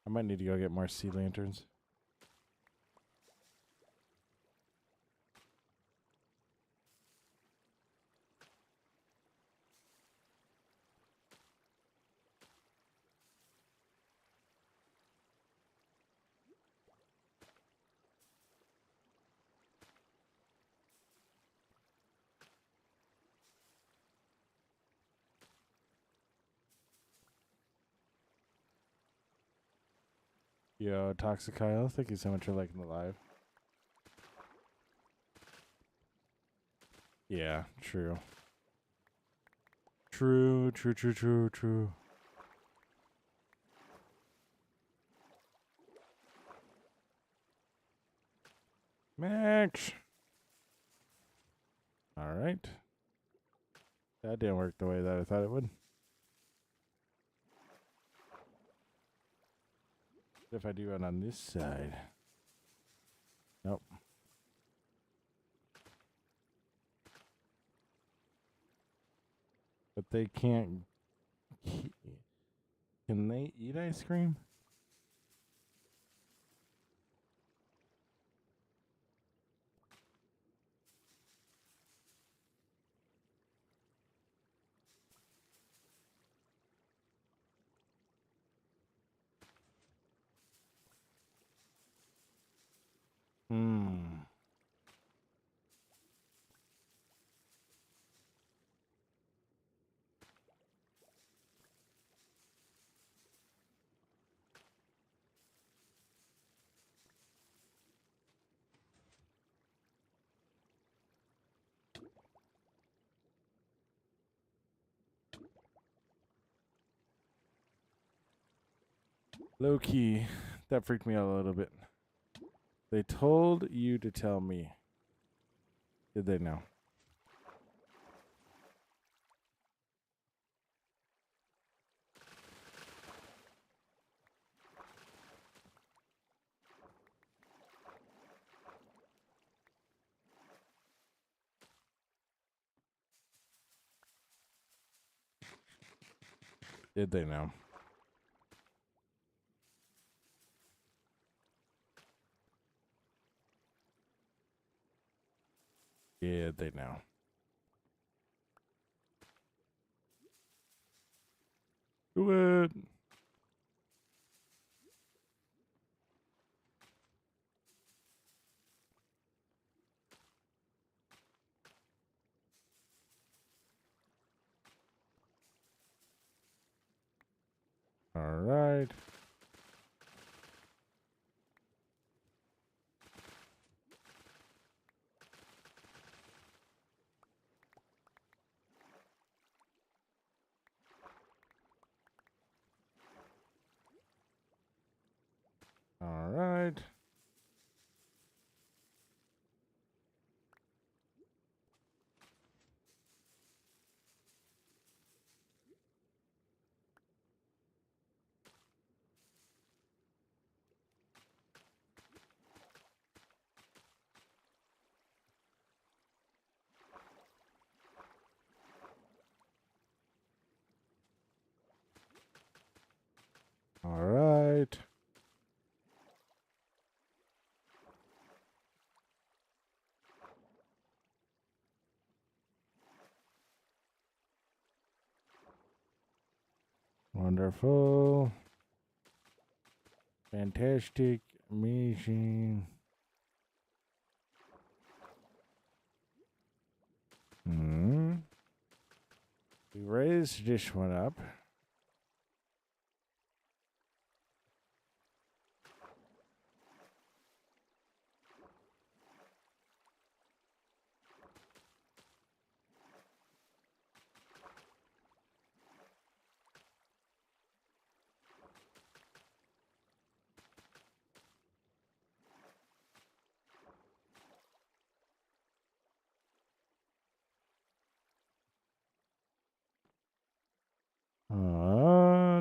I might need to go get more sea lanterns. Yo, Toxic Kyle, thank you so much for liking the live. Yeah, true. True, true, true, true, true. Max! Alright. That didn't work the way that I thought it would. What if I do it on this side? Nope. But they can't... Can they eat ice cream? Low key, that freaked me out a little bit. They told you to tell me. Did they know? Did they know? Did they know? Do it. All right. All right. All right. Wonderful. Fantastic. Amazing. Hmm. We raised this one up.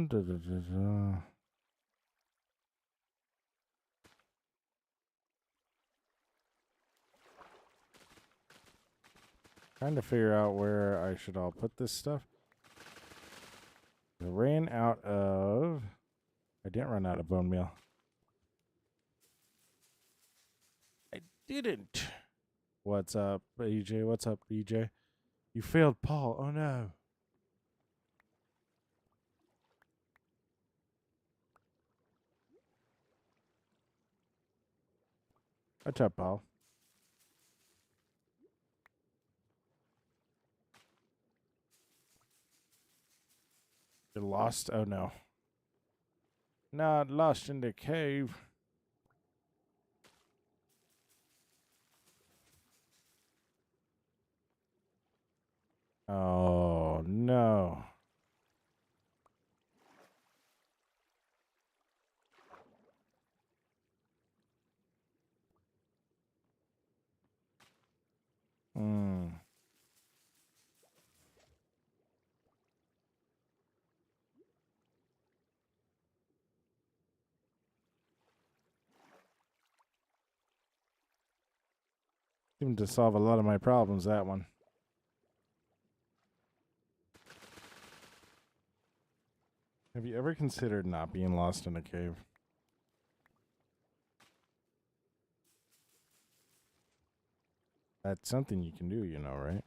Da, da, da, da. Trying to figure out where I should all put this stuff. I ran out of. I didn't run out of bone meal. I didn't. What's up, BJ? What's up, BJ? You failed Paul. Oh no. What's up, Paul? You're lost? Oh no. Not lost in the cave. Oh no. Hmm. Seemed to solve a lot of my problems, that one. Have you ever considered not being lost in a cave? That's something you can do, you know, right?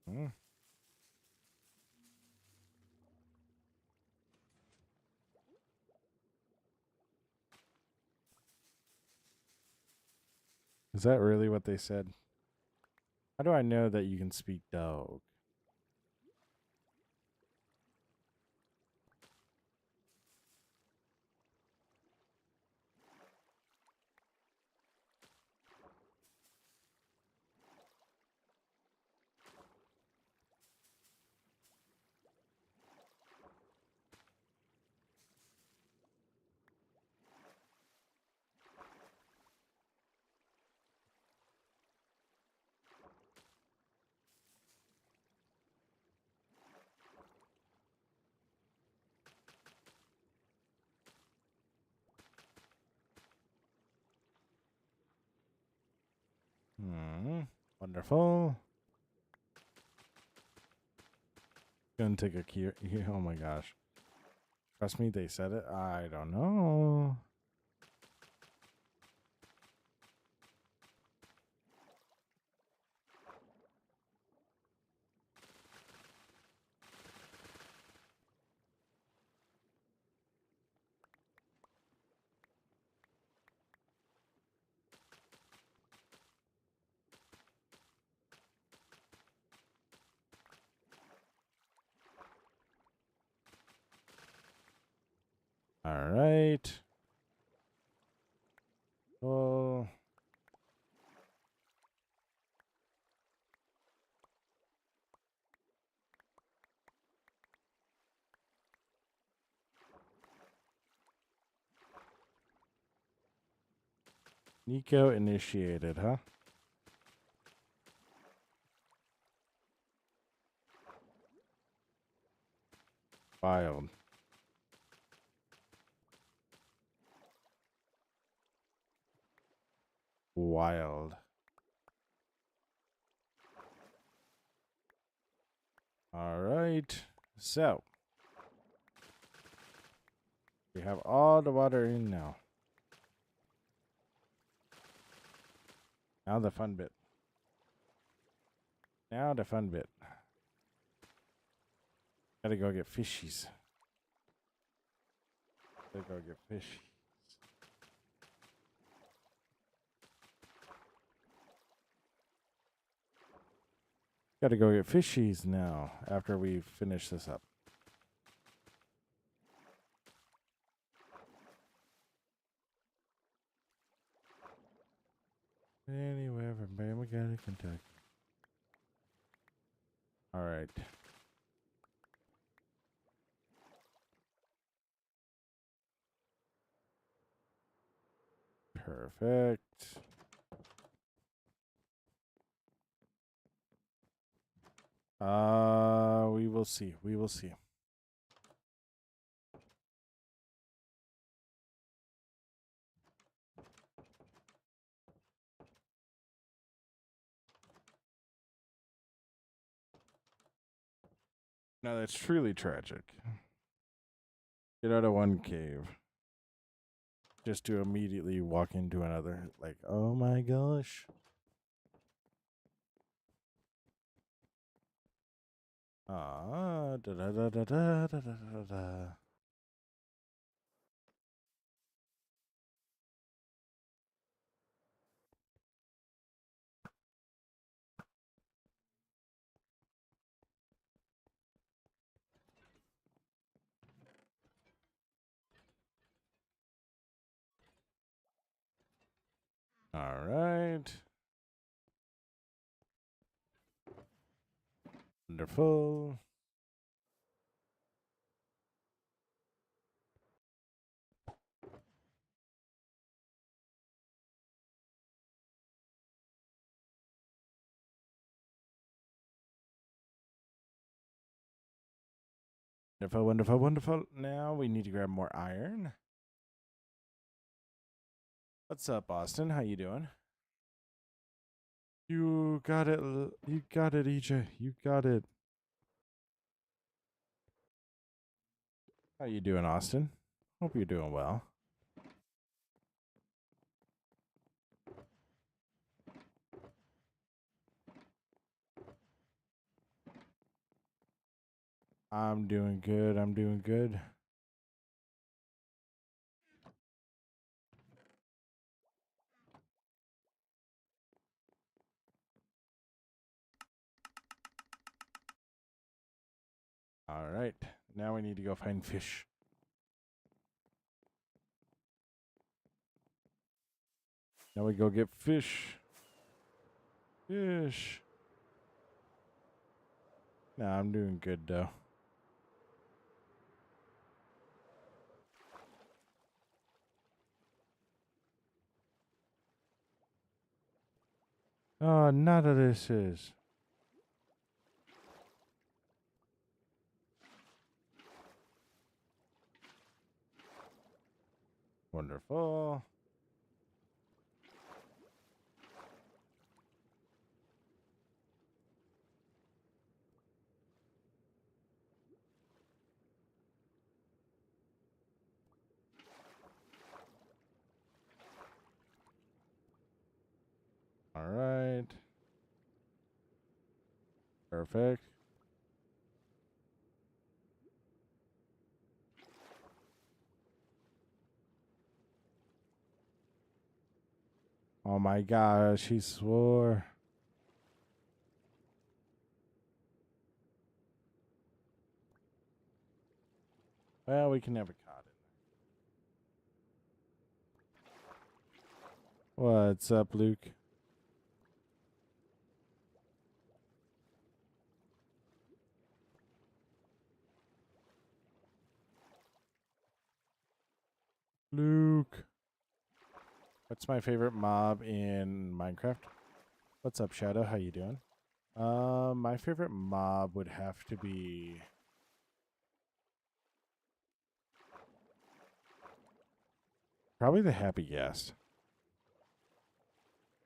Hmm. Is that really what they said? How do I know that you can speak dog? Wonderful. Gonna take a key. Oh my gosh. Trust me, they said it. I don't know. All right. Well, Nico initiated, huh? Wild. Wild. All right. So, we have all the water in now. Now the fun bit. Now the fun bit. Gotta go get fishies. Gotta go get fish. Gotta go get fishies now after we finish this up. Anywhere from Bama, Kentucky. All right. Perfect. We will see. We will see. Now that's truly tragic. Get out of one cave. Just to immediately walk into another. Like, oh my gosh. Da da da da da da da da. All right. Wonderful. Wonderful, wonderful, wonderful. Now we need to grab more iron. What's up, Austin? How you doing? You got it. You got it, EJ. You got it. How you doing, Austin? Hope you're doing well. I'm doing good. I'm doing good. All right. Now we need to go find fish. Now we go get fish. Fish. Nah, I'm doing good though. Oh, none of this is. Wonderful. Perfect. Oh my gosh, he swore. Well, we can never caught it. What's up, Luke? Luke. What's my favorite mob in Minecraft? What's up, Shadow? How you doing? My favorite mob would have to be probably the Happy Guest.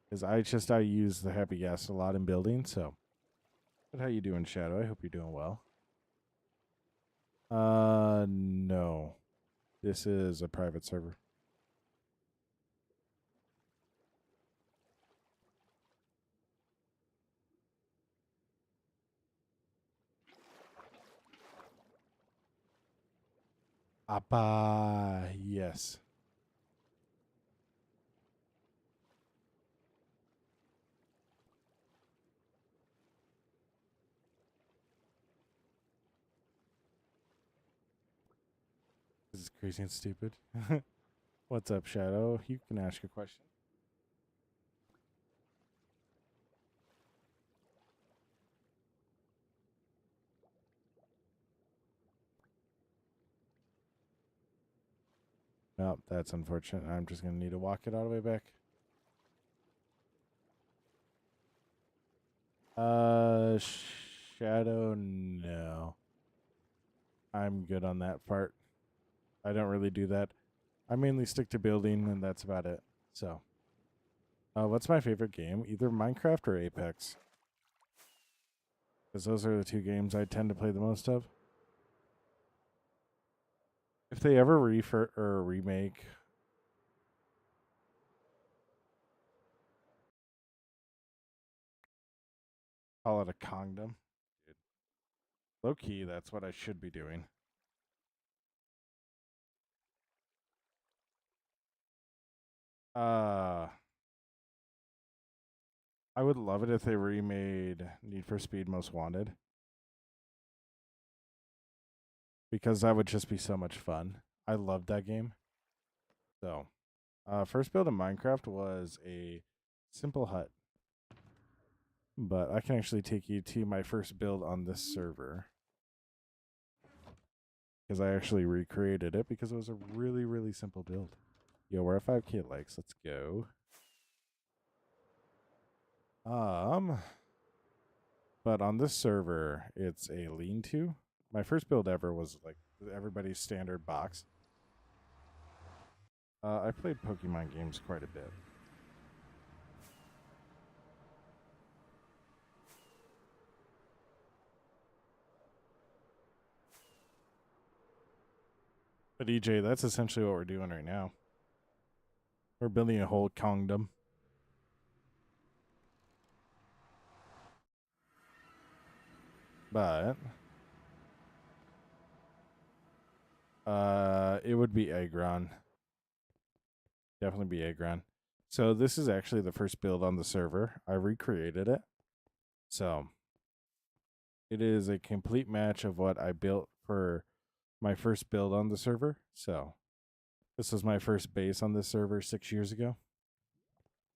Because I use the Happy Guest a lot in building, so. But how you doing, Shadow? I hope you're doing well. No. This is a private server. Appa, yes. This is crazy and stupid. What's up, Shadow? You can ask a question. No, that's unfortunate. I'm just going to need to walk it all the way back. Shadow, no. I'm good on that part. I don't really do that. I mainly stick to building, and that's about it. So, what's my favorite game? Either Minecraft or Apex. Because those are the two games I tend to play the most of. If they ever refer or remake, call it a condom. Low key, that's what I should be doing. Uh, I would love it if they remade Need for Speed Most Wanted. Because that would just be so much fun. I loved that game. So, first build in Minecraft was a simple hut. But I can actually take you to my first build on this server. Because I actually recreated it because it was a really, really simple build. Yo, we're at 5K likes. Let's go. But on this server, it's a lean-to. My first build ever was like everybody's standard box. I played Pokemon games quite a bit. But EJ, that's essentially what we're doing right now. We're building a whole kingdom. But it would be Aggron. Definitely be Aggron. So this is actually the first build on the server. I recreated it. So it is a complete match of what I built for my first build on the server. So this was my first base on this server 6 years ago.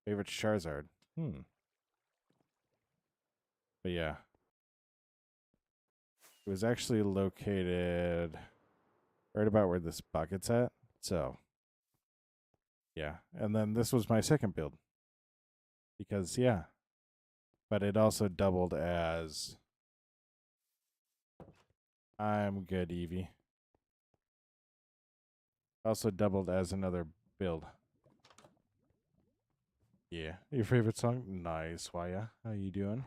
Favorite Charizard. But yeah. It was actually located right about where this bucket's at. So yeah. And then this was my second build. Because yeah. But it also doubled as I'm good, Evie. Also doubled as another build. Yeah. Your favorite song? Nice, Waya. How you doing?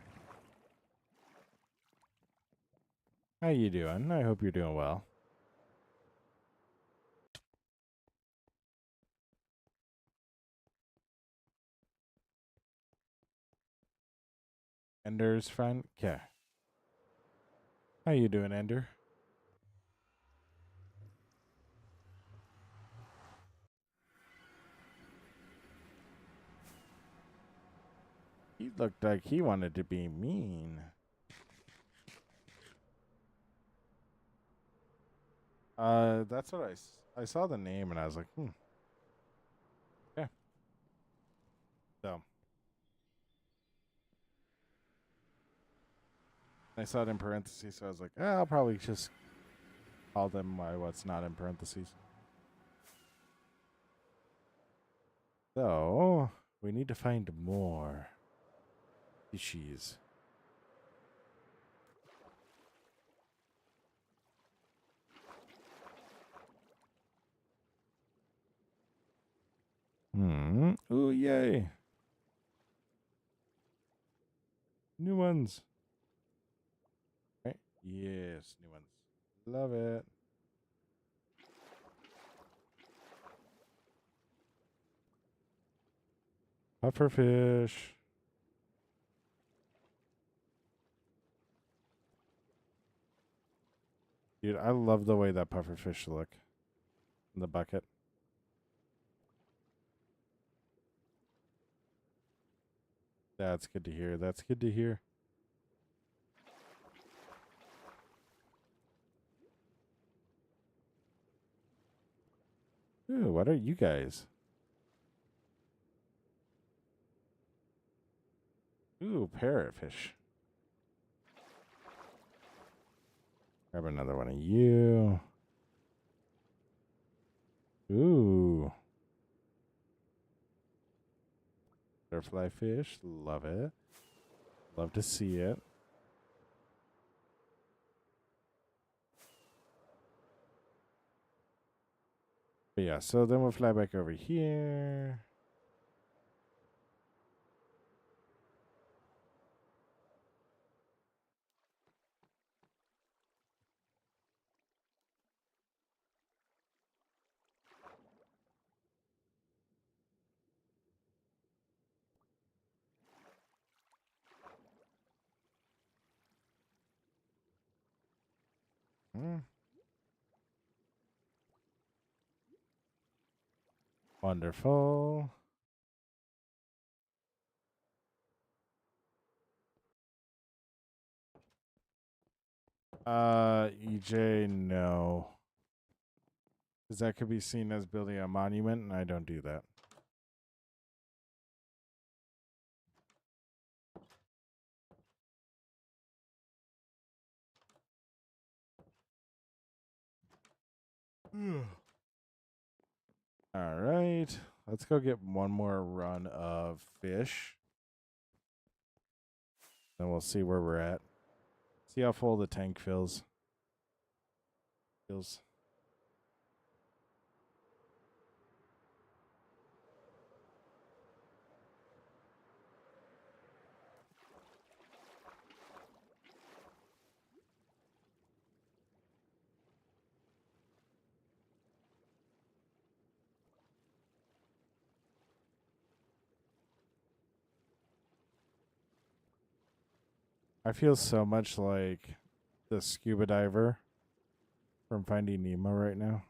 How you doing? I hope you're doing well. Ender's friend? Okay. How you doing, Ender? He looked like he wanted to be mean. That's what I saw the name and I was like, yeah. So I saw it in parentheses, so I was like, I'll probably just call them by what's not in parentheses. So we need to find more species. Oh, yay. New ones. Right? Yes, new ones. Love it. Pufferfish. Dude, I love the way that pufferfish look in the bucket. That's good to hear. That's good to hear. Ooh, what are you guys? Ooh, parrotfish. Grab another one of you. Ooh. Butterfly fish. Love it. Love to see it. But yeah, so then we'll fly back over here. Hmm. Wonderful. EJ, no. Because that could be seen as building a monument, and I don't do that. All right. Let's go get one more run of fish. Then we'll see where we're at. See how full the tank feels. I feel so much like the scuba diver from Finding Nemo right now.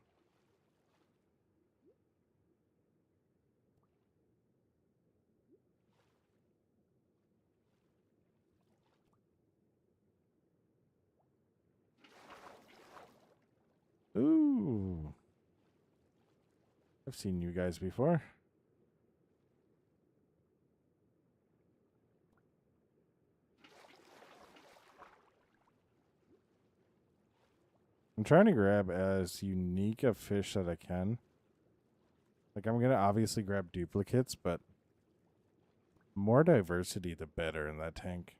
Ooh. I've seen you guys before. I'm trying to grab as unique a fish that I can. Like, I'm going to obviously grab duplicates, but more diversity, the better in that tank.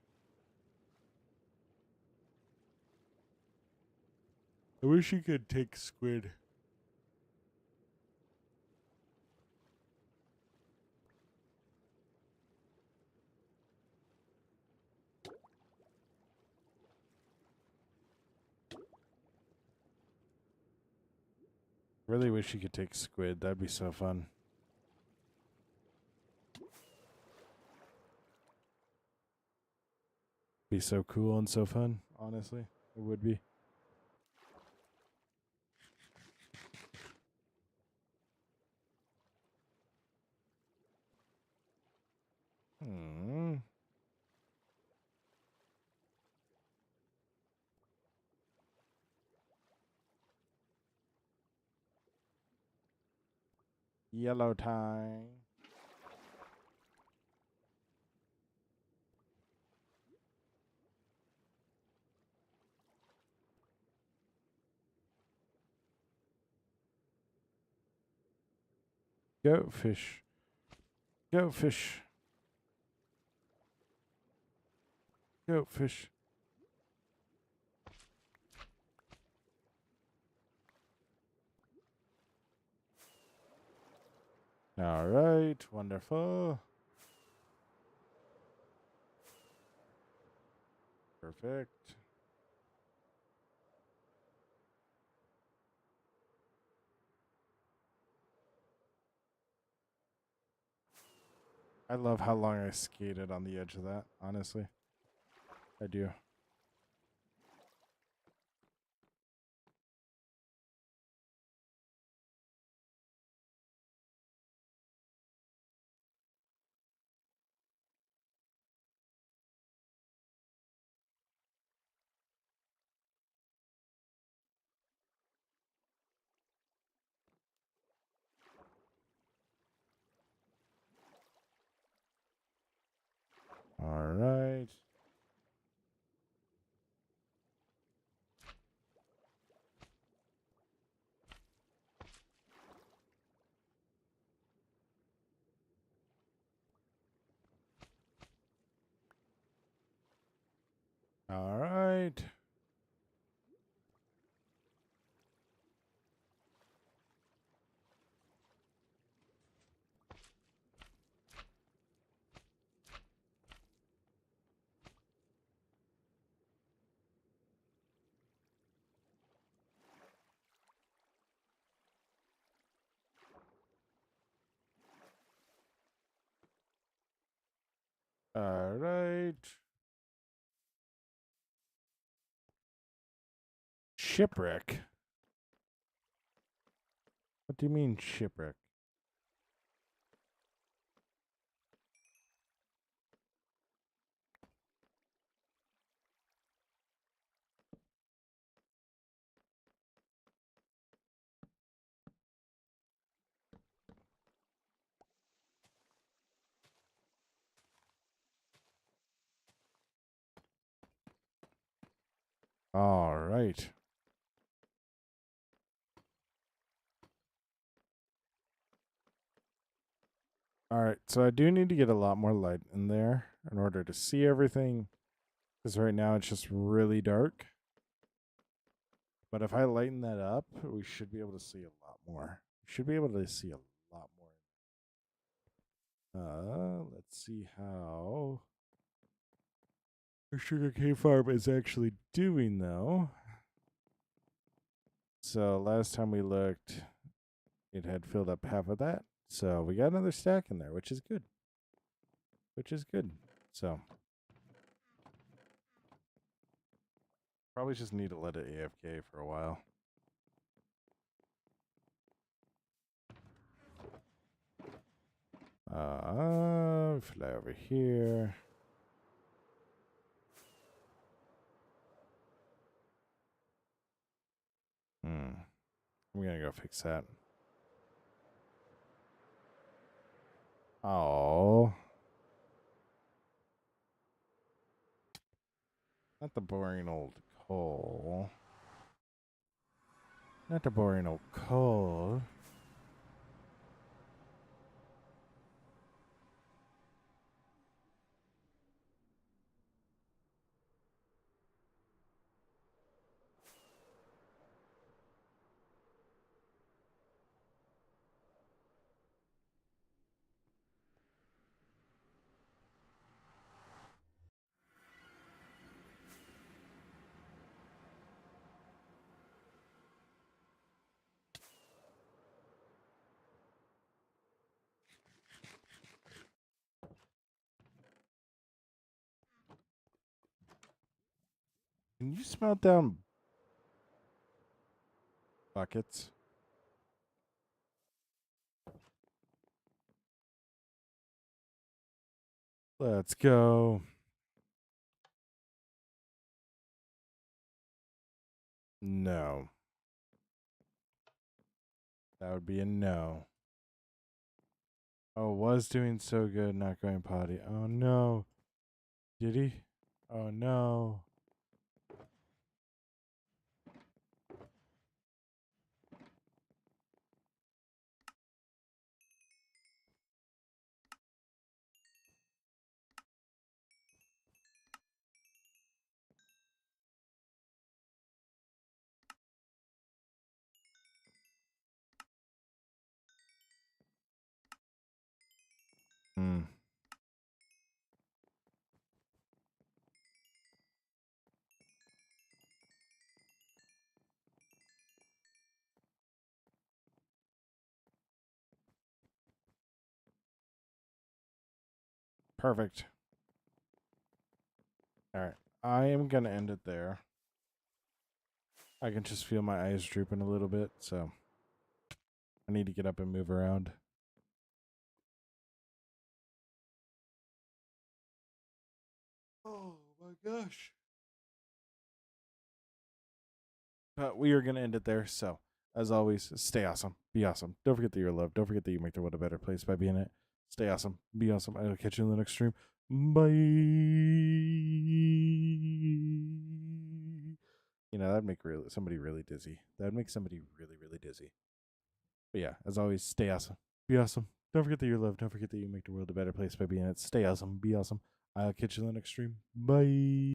I wish you could take squid. Really wish you could take squid. That'd be so fun. Be so cool and so fun, honestly. It would be. Hmm. Yellow time. Go fish. Go fish. Go fish. All right. Wonderful. Perfect. I love how long I skated on the edge of that, honestly. I do. All right. All right. All right. Shipwreck. What do you mean shipwreck? All right. All right. So I do need to get a lot more light in there in order to see everything. Because right now it's just really dark. But if I lighten that up, we should be able to see a lot more. We should be able to see a lot more. Let's see how a sugarcane farm is actually doing, though. So last time we looked, it had filled up half of that. So we got another stack in there, which is good. Which is good. So probably just need to let it AFK for a while. Fly over here. I'm gonna go fix that. Oh. Not the boring old coal. Not the boring old coal. Can you smelt down buckets? Let's go. No. That would be a no. Oh, was doing so good, not going potty. Oh no. Did he? Oh no. Hmm. Perfect. All right. I am going to end it there. I can just feel my eyes drooping a little bit, so I need to get up and move around. Oh my gosh. But we are going to end it there. So, as always, stay awesome. Be awesome. Don't forget that you're loved. Don't forget that you make the world a better place by being it. Stay awesome. Be awesome. I will catch you in the next stream. Bye. You know, that'd make somebody really dizzy. That'd make somebody really, really dizzy. But yeah, as always, stay awesome. Be awesome. Don't forget that you're loved. Don't forget that you make the world a better place by being it. Stay awesome. Be awesome. I'll catch you in the next stream. Bye.